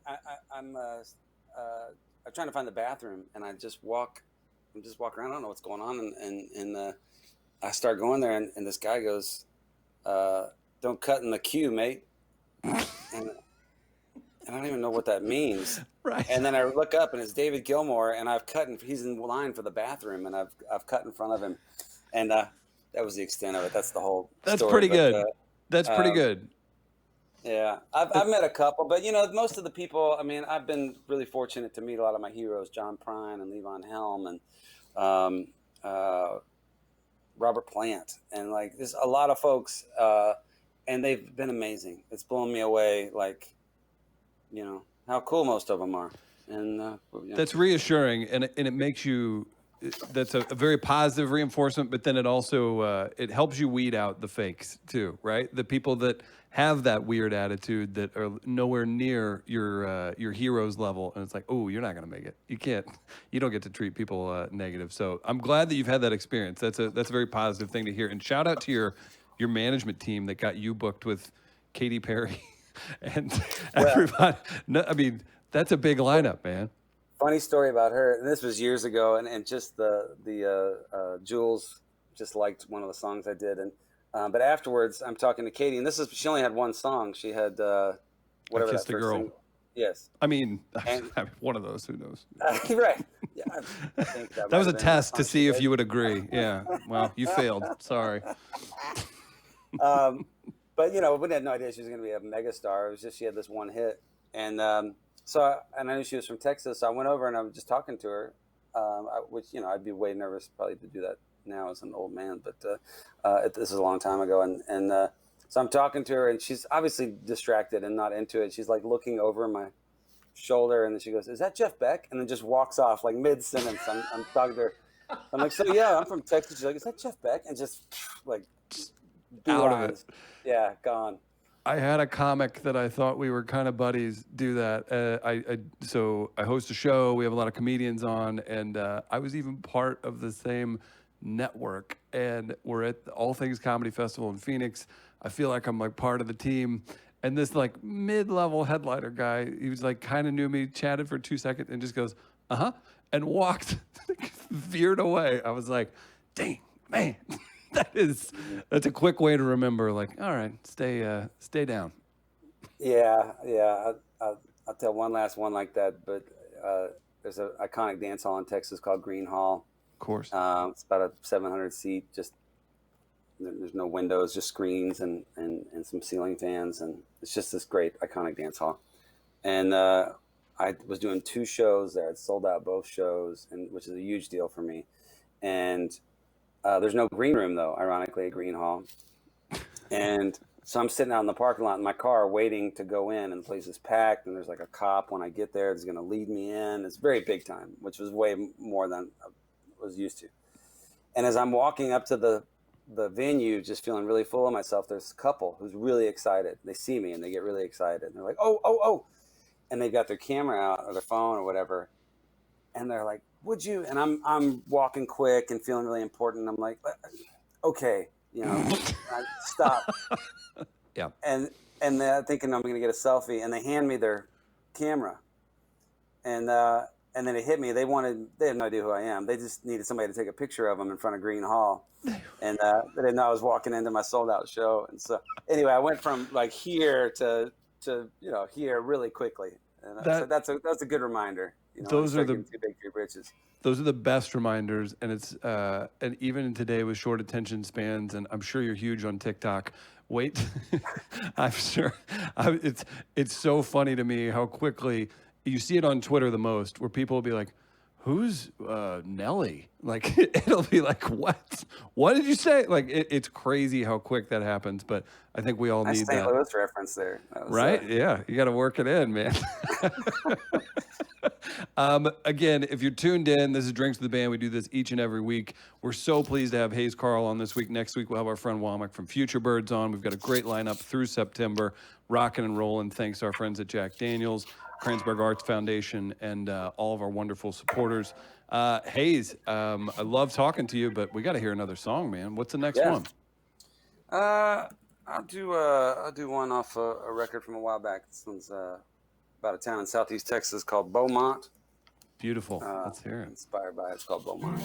I'm trying to find the bathroom, and I'm just walking around. I don't know what's going on, and I start going there, and this guy goes, "Don't cut in the queue, mate." And I don't even know what that means. Right. And then I look up, and it's David Gilmour, and he's in line for the bathroom, and I've cut in front of him, and that was the extent of it. That's the whole. That's story. pretty good. That's pretty good. Yeah, I've met a couple, but most of the people. I mean, I've been really fortunate to meet a lot of my heroes: John Prine and Levon Helm, and Robert Plant, and like there's a lot of folks, and they've been amazing. It's blown me away, like. How cool most of them are. And that's reassuring, and it makes you, that's a very positive reinforcement, but then it also, it helps you weed out the fakes too, right? The people that have that weird attitude that are nowhere near your hero's level, and it's like, oh, you're not going to make it. You don't get to treat people negative. So I'm glad that you've had that experience. That's a very positive thing to hear. And shout out to your management team that got you booked with Katy Perry. And everybody, I mean, that's a big lineup, man. Funny story about her. And this was years ago, and just the Jules just liked one of the songs I did, and but afterwards, I'm talking to Katie, and she only had one song. She had whatever I Kissed that a first Girl. thing. Yes. I mean, one of those. Who knows? Right. Yeah. I think that was a test to see if you would agree. Yeah. Well, you failed. Sorry. But we had no idea she was going to be a megastar. It was just she had this one hit, and so I knew she was from Texas. So I went over and I was just talking to her, which I'd be way nervous probably to do that now as an old man, but this is a long time ago, and so I'm talking to her, and she's obviously distracted and not into it. She's like looking over my shoulder, and then she goes, "Is that Jeff Beck?" And then just walks off like mid sentence. I'm talking to her. I'm like, "So yeah, I'm from Texas." She's like, "Is that Jeff Beck?" And just like. Out of it. Yeah, gone. I had a comic that I thought we were kind of buddies do that. So I host a show. We have a lot of comedians on, and I was even part of the same network. And we're at the All Things Comedy Festival in Phoenix. I feel like I'm like part of the team. And this like mid-level headliner guy, he was like kind of knew me, chatted for 2 seconds, and just goes, and walked, veered away. I was like, dang, man. That's a quick way to remember. Like, all right, stay down. Yeah. I'll tell one last one like that. But there's an iconic dance hall in Texas called Green Hall. Of course. It's about a 700 seat. Just there's no windows, just screens and some ceiling fans, and it's just this great iconic dance hall. And I was doing 2 shows there. I'd sold out both shows, and which is a huge deal for me. And there's no green room, though, ironically, at Green Hall. And So I'm sitting out in the parking lot in my car waiting to go in, and the place is packed, and there's like a cop when I get there that's going to lead me in. It's very big time, which was way more than I was used to. And as I'm walking up to the venue, just feeling really full of myself, there's a couple who's really excited. They see me and they get really excited. And they're like, oh, oh, oh. And they got their camera out or their phone or whatever. And they're like, would you? And I'm walking quick and feeling really important. I'm like, okay, stop. Yeah. And they're thinking I'm going to get a selfie. And they hand me their camera. And then it hit me. They had no idea who I am. They just needed somebody to take a picture of them in front of Green Hall. And they didn't know I was walking into my sold out show. And so anyway, I went from like here to here really quickly. And so that's a good reminder. Those are the too big for your britches. Those are the best reminders, and it's and even today with short attention spans, and I'm sure you're huge on TikTok. Wait, I'm sure it's so funny to me how quickly you see it on Twitter the most, where people will be like, "Who's Nelly?" Like it'll be like, "What? What did you say?" Like it's crazy how quick that happens. But I think we all need that. St. Louis reference there, right? Yeah, you got to work it in, man. Again, if you're tuned in, this is Drinks with the Band. We do this each and every week. We're so pleased to have Hayes Carll on this week. Next week, we'll have our friend Womack from Future Birds on. We've got a great lineup through September, rocking and rolling. Thanks to our friends at Jack Daniels, Kranzberg Arts Foundation, and all of our wonderful supporters. Hayes, I love talking to you, but we got to hear another song, man. What's the next one? I'll do one off a record from a while back. This one's about a town in southeast Texas called Beaumont. Beautiful. Let's hear it. Inspired by it. It's called Beaumont.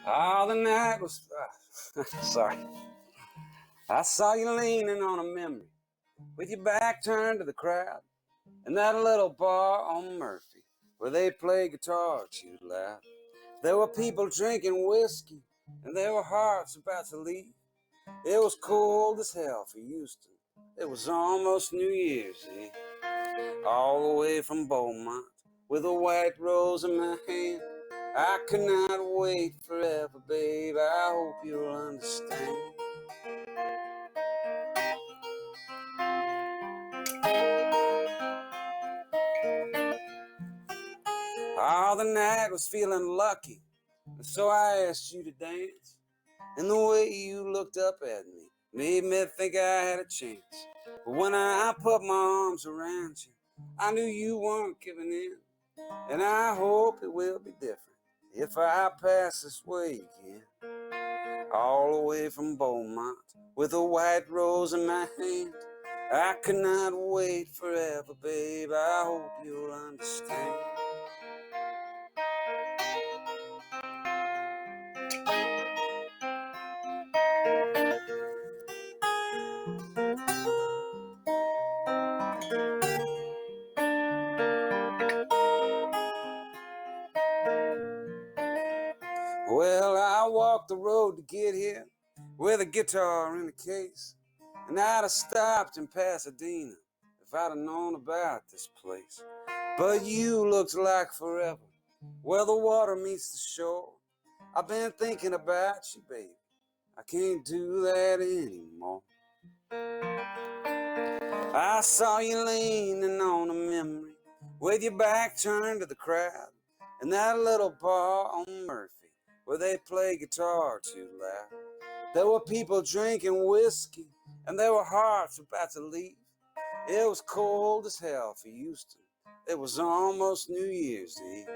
Oh, the night was... sorry. I saw you leaning on a memory with your back turned to the crowd in that little bar on Murphy where they play guitar too loud. There were people drinking whiskey, and there were hearts about to leave. It was cold as hell for Houston. It was almost New Year's Eve. All the way from Beaumont, with a white rose in my hand. I could not wait forever, babe. I hope you'll understand. Oh, the night was feeling lucky, and so I asked you to dance. And the way you looked up at me made me think I had a chance. But when I put my arms around you, I knew you weren't giving in. And I hope it will be different if I pass this way again. All the way from Beaumont, with a white rose in my hand. I could not wait forever, babe. I hope you'll understand. Well, I walked the road to get here with a guitar in a case, and I'd have stopped in Pasadena if I'd have known about this place. But you looked like forever where the water meets the shore. I've been thinking about you, baby. I can't do that anymore. I saw you leaning on a memory with your back turned to the crowd in that little bar on Murphy where they play guitar too loud. There were people drinking whiskey, and there were hearts about to leave. It was cold as hell for Houston. It was almost New Year's Eve.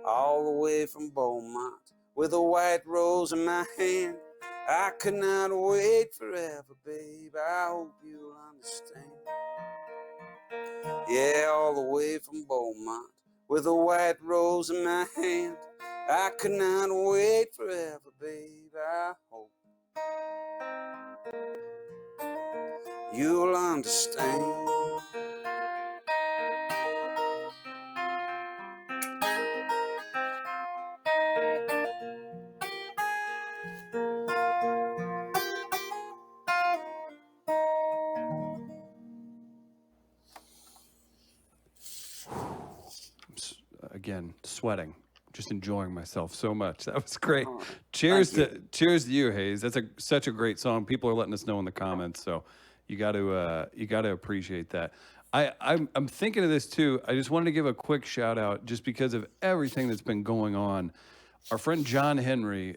All the way from Beaumont, with a white rose in my hand. I could not wait forever, babe. I hope you'll understand. Yeah, all the way from Beaumont, with a white rose in my hand. I could not wait forever, babe. I hope you'll understand. again, sweating, just enjoying myself so much. That was great. Oh, Cheers thank to you, Hayes. That's such a great song. People are letting us know in the comments, so you got to appreciate that. I'm thinking of this too. I just wanted to give a quick shout out just because of everything that's been going on. Our friend John Henry,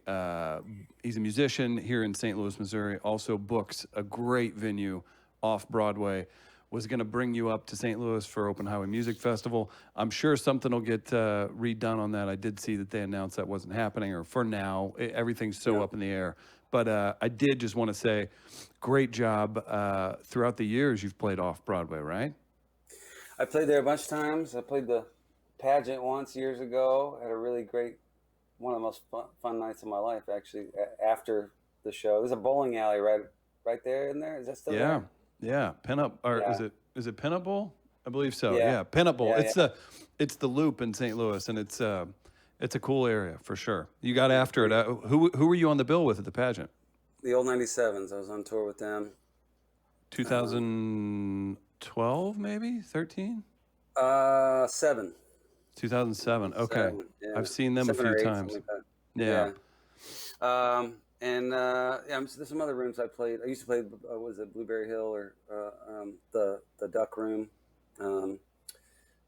he's a musician here in St. Louis, Missouri, also books a great venue off Broadway. Was going to bring you up to St. Louis for Open Highway Music Festival. I'm sure something will get redone on that. I did see that they announced that wasn't happening, or for now, everything's so up in the air. But I did just want to say, great job. Throughout the years, you've played off Broadway, right? I played there a bunch of times. I played the pageant once years ago. Had a really great, one of the most fun nights of my life, actually, after the show. There's a bowling alley right there in there. Is that still there? Yeah, Pinup, or is it Pinup Bowl? I believe so. Yeah. Yeah, Pinup Bowl. Yeah, It's the Loop in St. Louis, and it's a cool area for sure. You got after it. Who were you on the bill with at the pageant? The old 97s. I was on tour with them. 2012, maybe 13. 7. 2007. Okay, 7, yeah. I've seen them 7 a or few 8, times. something like Yeah. that. There's some other rooms I played. I used to play, was it Blueberry Hill or the Duck Room, St.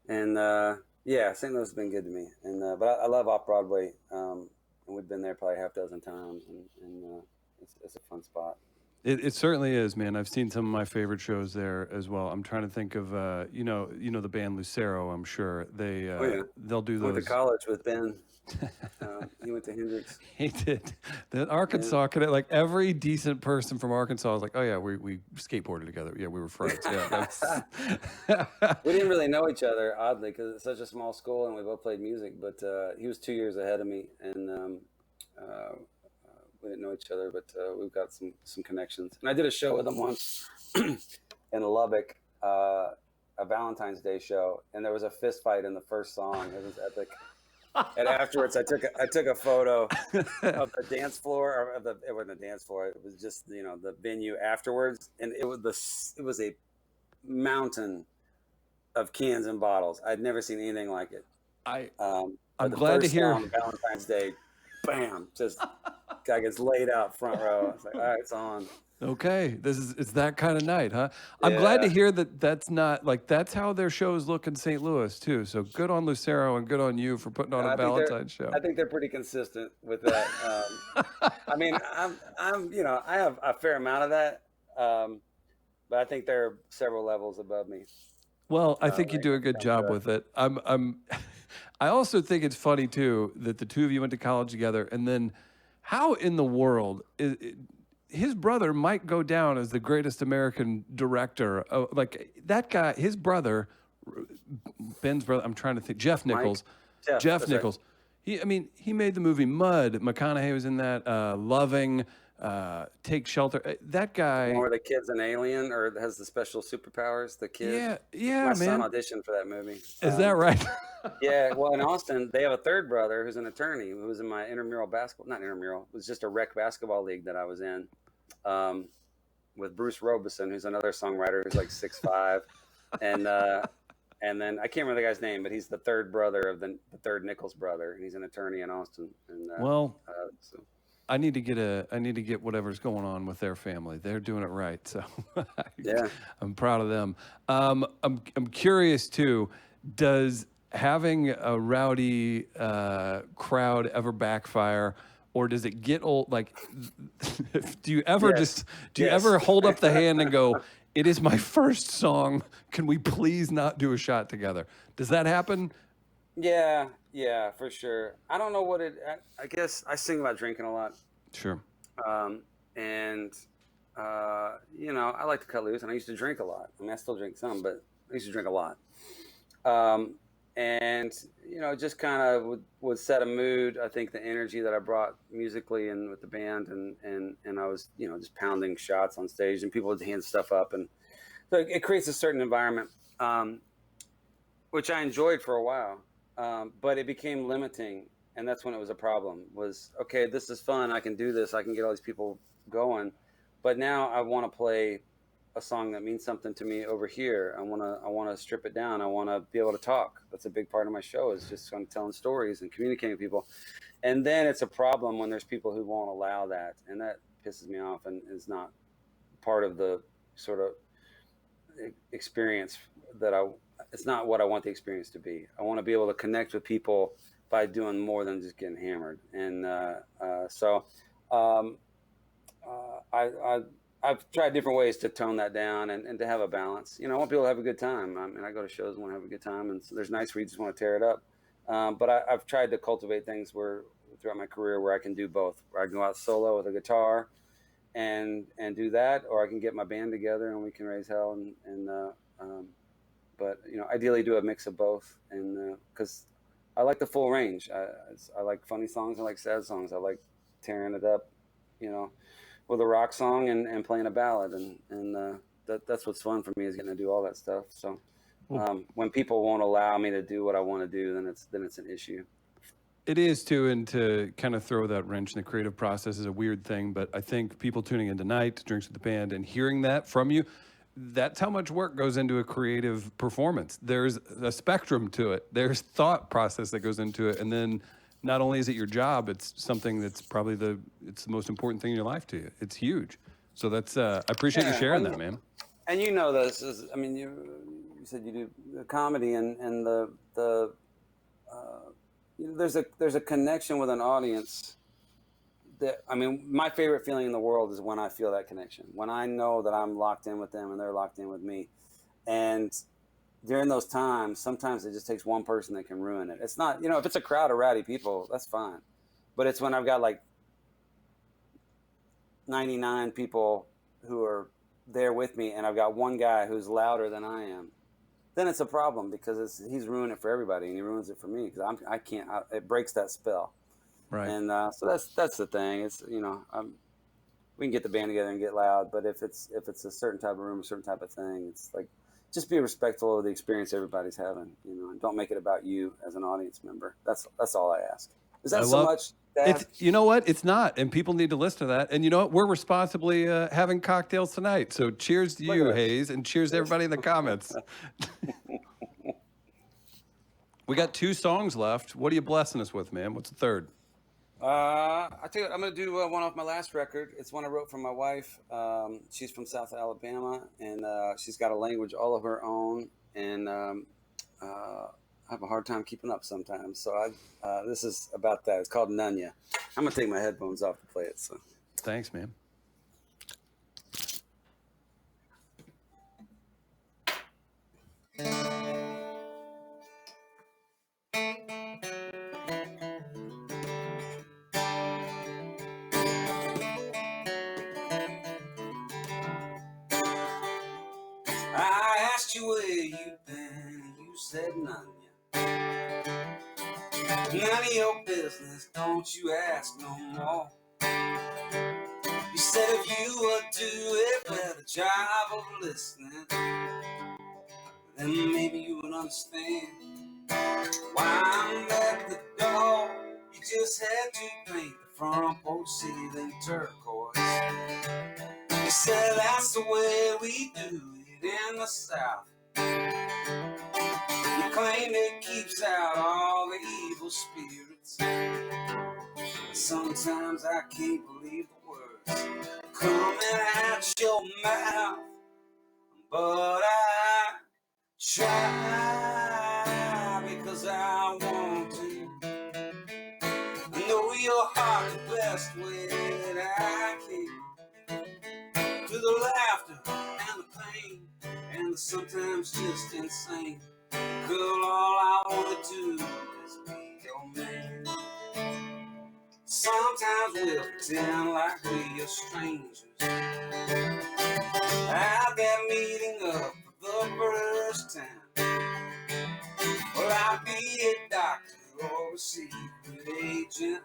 Louis has been good to me. And but I love off Broadway, and we've been there probably half dozen times, and it's a fun spot. It certainly is, man. I've seen some of my favorite shows there as well. I'm trying to think of you know the band Lucero. I'm sure they'll do I went those. to college with Ben. He went to Hendrix. He did. The Arkansas cadet, like every decent person from Arkansas was like, oh yeah, we skateboarded together. Yeah, we were friends. Yeah, We didn't really know each other, oddly, because it's such a small school and we both played music. But he was 2 years ahead of me, and we didn't know each other, but we've got some connections. And I did a show with him once in Lubbock, a Valentine's Day show, and there was a fist fight in the first song. It was epic. And afterwards, I took a photo of the dance floor, or it wasn't a dance floor. It was just the venue afterwards, and it was a mountain of cans and bottles. I'd never seen anything like it. I'm glad to hear. Song, Valentine's Day, bam, just guy gets laid out front row. It's like, all right, it's on. Okay, it's that kind of night, huh? I'm glad to hear that. That's not like that's how their shows look in St. Louis too. So good on Lucero and good on you for putting on a Valentine's show. I think they're pretty consistent with that. I mean, I have a fair amount of that, but I think they're several levels above me. Well, I think you do a good job with it. I also think it's funny too that the two of you went to college together, and then how in the world his brother might go down as the greatest American director. Like that guy, his brother, Ben's brother. I'm trying to think. Jeff Nichols. Jeff Nichols. Right. He made the movie Mud. McConaughey was in that. Loving. Take Shelter. That guy. Or the kid's an alien, or has the special superpowers. The kid. Yeah, My man. son auditioned for that movie. Is that right? Yeah. Well, in Austin, they have a third brother who's an attorney who was in my intramural basketball. Not intramural. It was just a rec basketball league that I was in, with Bruce Robeson, who's another songwriter who's like 6'5", and then I can't remember the guy's name, but he's the third brother of the third Nichols brother, and he's an attorney in Austin. And so. I need to get whatever's going on with their family. They're doing it right, so yeah, I'm proud of them. I'm curious too. Does having a rowdy crowd ever backfire, or does it get old? Like, do you ever ever hold up the hand and go, "It is my first song. Can we please not do a shot together?" Does that happen? Yeah, for sure. I don't know what I guess I sing about drinking a lot. Sure. I like to cut loose, and I used to drink a lot. I still drink some, but I used to drink a lot. Just kind of would set a mood. I think the energy that I brought musically and with the band, and I was, just pounding shots on stage, and people would hand stuff up, and so it creates a certain environment, which I enjoyed for a while. But it became limiting, and that's when it was a problem. Was, okay, this is fun. I can do this. I can get all these people going. But now I want to play a song that means something to me over here. I want to strip it down. I want to be able to talk. That's a big part of my show, is just kind of telling stories and communicating with people. And then it's a problem when there's people who won't allow that, and that pisses me off and is not part of the sort of experience that it's not what I want the experience to be. I want to be able to connect with people by doing more than just getting hammered. And I've tried different ways to tone that down and to have a balance. You know, I want people to have a good time. I mean, I go to shows and want to have a good time, and so there's nights where you just want to tear it up. But I've tried to cultivate things throughout my career where I can do both, where I can go out solo with a guitar and do that, or I can get my band together and we can raise hell but you know, ideally do a mix of both, and because I like the full range. I like funny songs, I like sad songs, I like tearing it up, you know, with a rock song and playing a ballad, and that's what's fun for me, is getting to do all that stuff. So when people won't allow me to do what I want to do, then it's an issue. It is too, and to kind of throw that wrench in the creative process is a weird thing, but I think people tuning in tonight to Drinks with the Band and hearing that from you, that's how much work goes into a creative performance. There's a spectrum to it. There's thought process that goes into it, and then not only is it your job, it's something that's probably it's the most important thing in your life to you. It's huge. So that's I appreciate you sharing that, man. And you know this is, I mean, you said you do the comedy and you know, there's a connection with an audience that, I mean, my favorite feeling in the world is when I feel that connection, when I know that I'm locked in with them and they're locked in with me. And during those times, sometimes it just takes one person that can ruin it. It's not, you know, if it's a crowd of rowdy people, that's fine. But it's when I've got like 99 people who are there with me and I've got one guy who's louder than I am, then it's a problem, because he's ruining it for everybody, and he ruins it for me because I can't. It breaks that spell. Right. And so that's the thing. It's, you know, we can get the band together and get loud, but if it's a certain type of room, a certain type of thing, it's like, just be respectful of the experience everybody's having, you know, and don't make it about you as an audience member. That's all I ask. Is that so much? It's, you know what? It's not, and people need to listen to that. And you know what? We're responsibly having cocktails tonight. So cheers to you, Hayes, and cheers to everybody in the comments. We got 2 songs left. What are you blessing us with, man? What's the third? I tell you what, I'm going to do one off my last record. It's one I wrote for my wife. She's from South Alabama, and she's got a language all of her own, and I have a hard time keeping up sometimes. So this is about that. It's called Nunya. I'm going to take my headphones off to play it. So thanks, man. I asked you where you've been, and you said none. None of your business, don't you ask no more. You said if you would do a better job of listening, then maybe you would understand why I'm at the door. You just had to paint the front porch ceiling turquoise. You said that's the way we do it in the South. You claim it keeps out all the evil spirits. Sometimes I can't believe the words coming out your mouth, but I try because I want to. I know your heart the best way that I can. Through the laughter and the pain and the sometimes just insane. Girl, all I want to do is be your man. Sometimes we'll pretend like we are strangers. At that meeting up for the first time. Well, I'll be a doctor or a secret agent.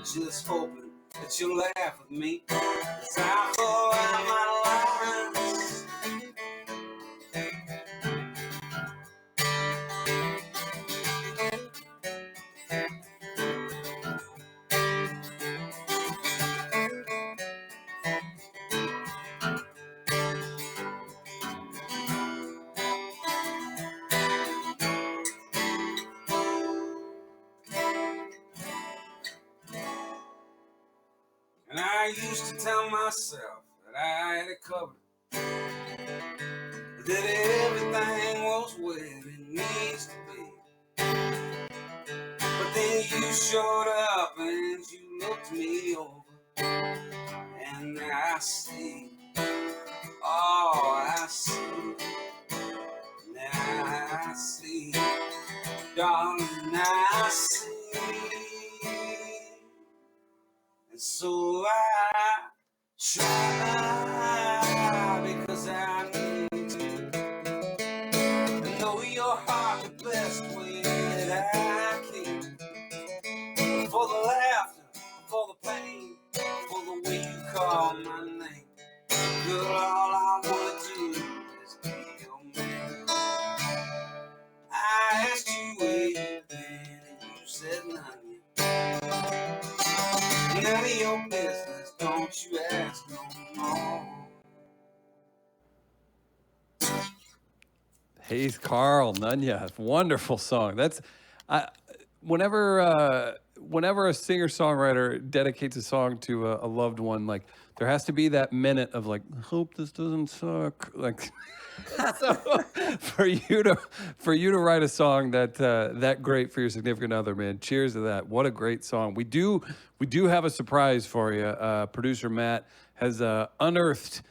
Just hoping that you'll laugh with me as I pull out my lines. used to tell myself that I had it covered, that everything was where it needs to be. But then you showed up and you looked me over, and I see, oh, I see, now I see, darling, I see. And so I try, because I need to, and know your heart the best way that I can. For the laughter, for the pain, for the way you call my name. Girl, all I wanna do is be your man. I asked you where you've been, and you said none yet. None of your business, don't you ask no more. Hayes Carll, Nunya, wonderful song. That's whenever a singer-songwriter dedicates a song to a loved one, like there has to be that minute of like, hope this doesn't suck. Like, so for you to write a song that great for your significant other, man. Cheers to that. What a great song. We do have a surprise for you. Producer Matt has unearthed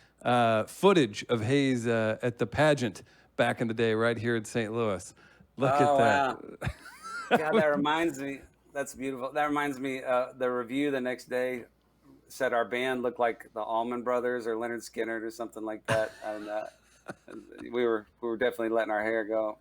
footage of Hayes at the pageant back in the day, right here in St. Louis. Look at that. Wow. God, that reminds me. That's beautiful. That reminds me. The review the next day said our band looked like the Allman Brothers or Leonard Skinner or something like that, and we were definitely letting our hair go.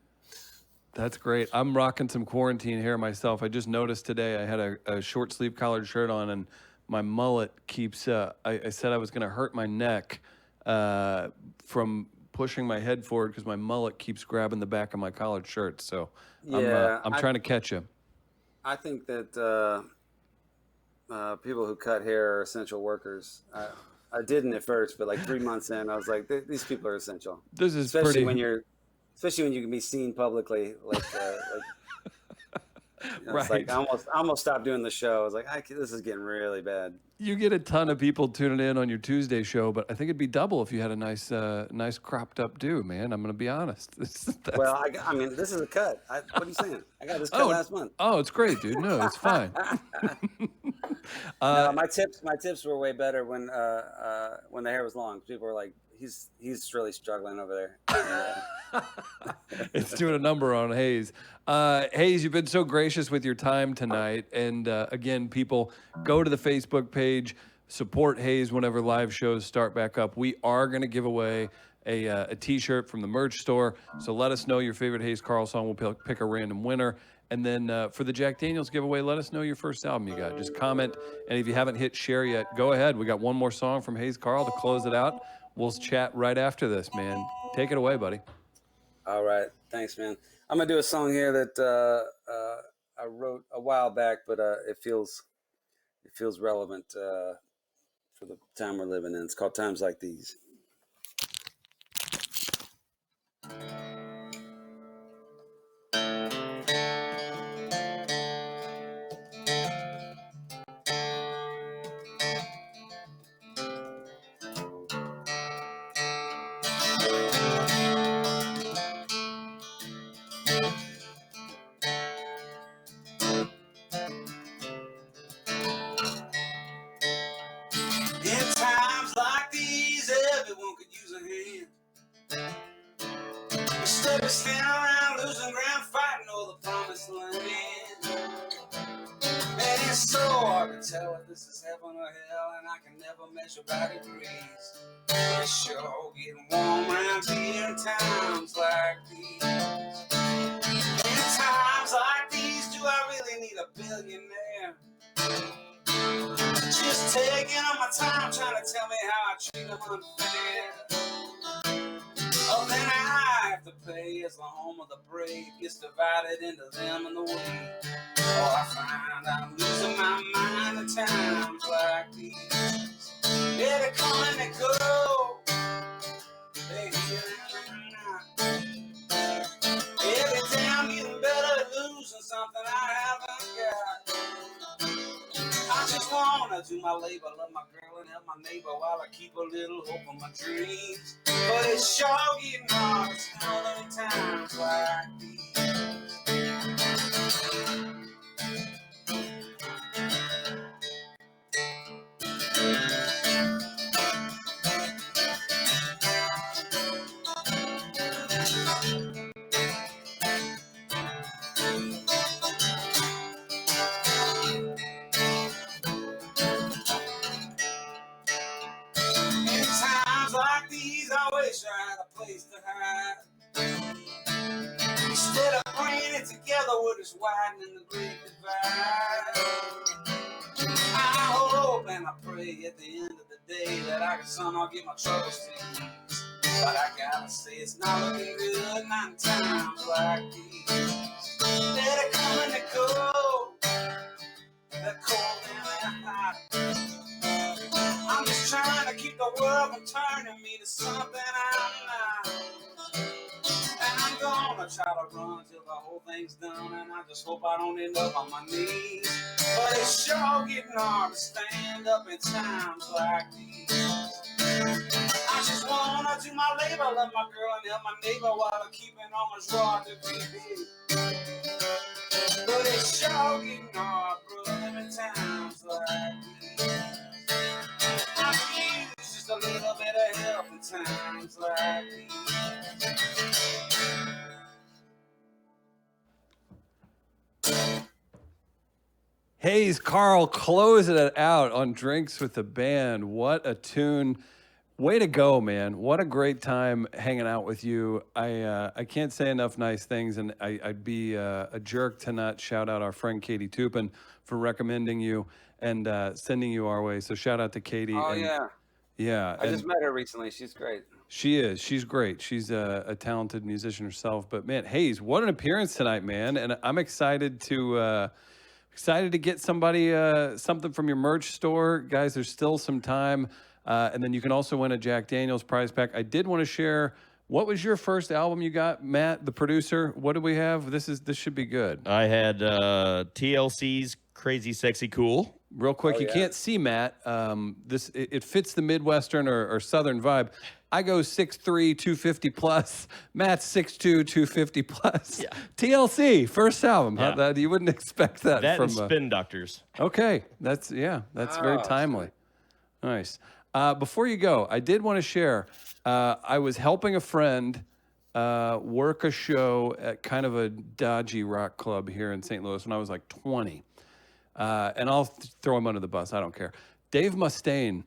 That's great. I'm rocking some quarantine hair myself. I just noticed today I had a short sleeve collared shirt on, and my mullet keeps. I said I was going to hurt my neck from pushing my head forward because my mullet keeps grabbing the back of my collared shirt. So Yeah, I'm trying to catch him. I think that people who cut hair are essential workers. I didn't at first, but like 3 months in, I was like, these people are essential. This is especially pretty. Especially when you can be seen publicly, like Right. Like I almost stopped doing the show. I was like, this is getting really bad. You get a ton of people tuning in on your Tuesday show, but I think it'd be double if you had a nice cropped up do, man. I'm going to be honest. Well, I mean, this is a cut. What are you saying? I got this cut last month. Oh, it's great, dude. No, it's fine. No, my tips were way better when the hair was long. People were like, he's really struggling over there. It's doing a number on Hayes. Hayes, you've been so gracious with your time tonight. And again, people, go to the Facebook page, support Hayes whenever live shows start back up. We are going to give away a T-shirt from the merch store. So let us know your favorite Hayes Carll song. We'll pick a random winner. And then for the Jack Daniels giveaway, let us know your first album you got. Just comment. And if you haven't hit share yet, go ahead. We got one more song from Hayes Carll to close it out. We'll chat right after this, man. Take it away, buddy. All right. Thanks, man. I'm going to do a song here that I wrote a while back, but it feels relevant for the time we're living in. It's called Times Like These. In times like these, everyone could use a hand. Instead of standing around losing ground, fighting over the promised land. And it's so hard to tell if this is heaven or hell, and I can never measure by degrees. But it's sure getting warm around here in times like these. In times like these, do I really need a billionaire? Just taking on my time, trying to tell me how I treat them unfair. Oh, then I have to pay as the home of the brave gets divided into them and the we. Oh, I find I'm losing my mind at times like these. Yeah, they come and they go. They here and not. Every day I'm getting better at losing something I haven't got. I just want gonna do my labor, love my girl and help my neighbor while I keep a little hope for my dreams. But it's sure getting hard to handle in times like these. In times like these, I wish I had a place to hide. Instead of bringing it together, we're just widening the great divide. I hope and I pray at the end of the day that I can somehow get my troubles to ease. But I gotta say it's not looking good, not in times like these. Let it come and it go, the cold and the hot. I'm just trying to keep the world from turning me to something I'm not. And I'm gonna try to run till the whole thing's done, and I just hope I don't end up on my knees. But it's sure getting hard to stand up in times like these. I just wanna do my labor, love my girl and help my neighbor while I'm keeping almost raw to be. But it's sure getting hard, brother, in times like these. I could use just a little bit of help in times like these. Hayes Carll closing it out on Drinks with the Band. What a tune. Way to go, man. What a great time hanging out with you. I can't say enough nice things, and I'd be a jerk to not shout out our friend Katie Tupin for recommending you and sending you our way. So shout out to Katie. Oh, and, yeah. Yeah. I just met her recently. She's great. She is. She's great. She's a talented musician herself. But, man, Hayes, what an appearance tonight, man. And I'm excited to get somebody something from your merch store. Guys, there's still some time. And then you can also win a Jack Daniels prize pack. I did want to share, what was your first album you got, Matt, the producer? What do we have? This should be good. I had TLC's Crazy Sexy Cool. Real quick, you can't see Matt. It fits the Midwestern or Southern vibe. I go 6'3", 250 plus. Matt's 6'2", 250 plus. Yeah. TLC, first album. Yeah. That you wouldn't expect that, That from and Spin Doctors. Okay, that's very timely. Nice. Before you go, I did want to share. I was helping a friend work a show at kind of a dodgy rock club here in St. Louis when I was like 20. And I'll throw him under the bus. I don't care. Dave Mustaine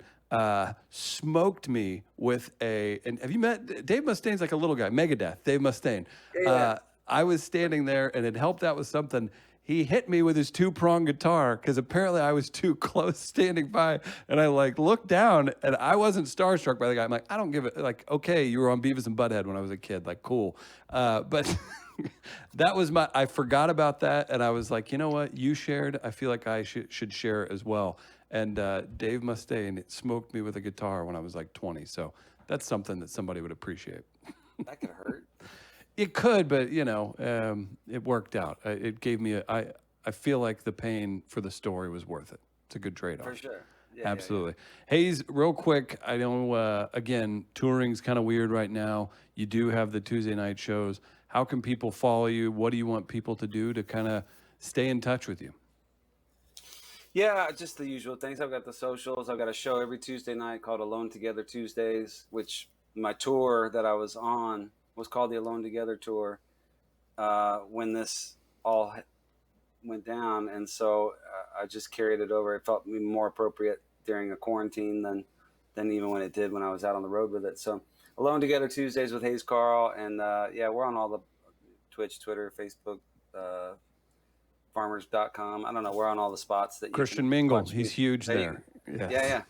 smoked me with and have you met Dave Mustaine's like a little guy, Megadeth, Dave Mustaine. Yeah. I was standing there and it helped out with something. He hit me with his 2-prong guitar because apparently I was too close standing by, and I like looked down and I wasn't starstruck by the guy. I'm like, I don't give it. Like, okay, you were on Beavis and Butthead when I was a kid. Like, cool. But that was I forgot about that, and I was like, you know what? You shared. I feel like I should share as well. And Dave Mustaine smoked me with a guitar when I was like 20. So that's something that somebody would appreciate. That could hurt. It could, but it worked out. It gave me I feel like the pain for the story was worth it. It's a good trade-off. For sure. Yeah, Absolutely. Hayes, real quick, I know, again, touring's kind of weird right now. You do have the Tuesday night shows. How can people follow you? What do you want people to do to kind of stay in touch with you? Yeah, just the usual things. I've got the socials. I've got a show every Tuesday night called Alone Together Tuesdays, which my tour that I was on was called the Alone Together Tour when this all went down. And so I just carried it over. It felt more appropriate during a quarantine than even when it did when I was out on the road with it. So Alone Together Tuesdays with Hayes Carll. And we're on all the Twitch, Twitter, Facebook, farmers.com. I don't know. We're on all the spots that you Christian Mingle, he's huge there. Yeah.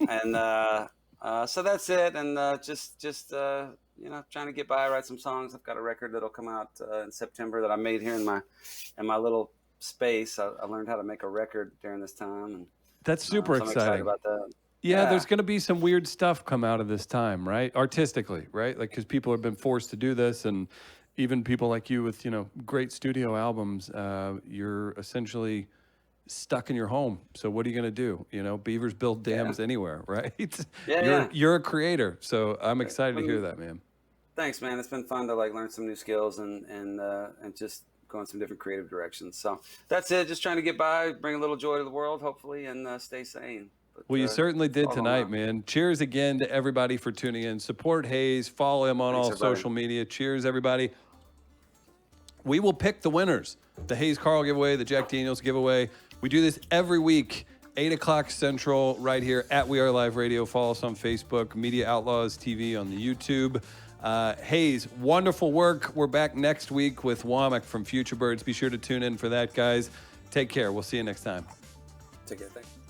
And so that's it. And just trying to get by, write some songs. I've got a record that'll come out in September that I made here in my little space. I learned how to make a record during this time, and that's super so I'm excited exciting. about that. Yeah, there's going to be some weird stuff come out of this time, right? Artistically, right? Like, because people have been forced to do this, and even people like you with great studio albums, you're essentially stuck in your home. So what are you going to do? You know, beavers build dams anywhere, right? Yeah, You're a creator. So I'm excited to hear that, man. Thanks, man. It's been fun to like learn some new skills and just go in some different creative directions. So that's it. Just trying to get by, bring a little joy to the world, hopefully, and stay sane. But, Well, you certainly did all tonight, on. man. Cheers again to everybody for tuning in. Support Hayes. Follow him on Thanks, all everybody. social media. Cheers, everybody. We will pick the winners. The Hayes Carll giveaway, the Jack Daniels giveaway. We do this every week, 8 o'clock Central, right here at We Are Live Radio. Follow us on Facebook, Media Outlaws TV on the YouTube. Hayes, wonderful work. We're back next week with Womack from Future Birds. Be sure to tune in for that, guys. Take care. We'll see you next time. Take care. Thanks.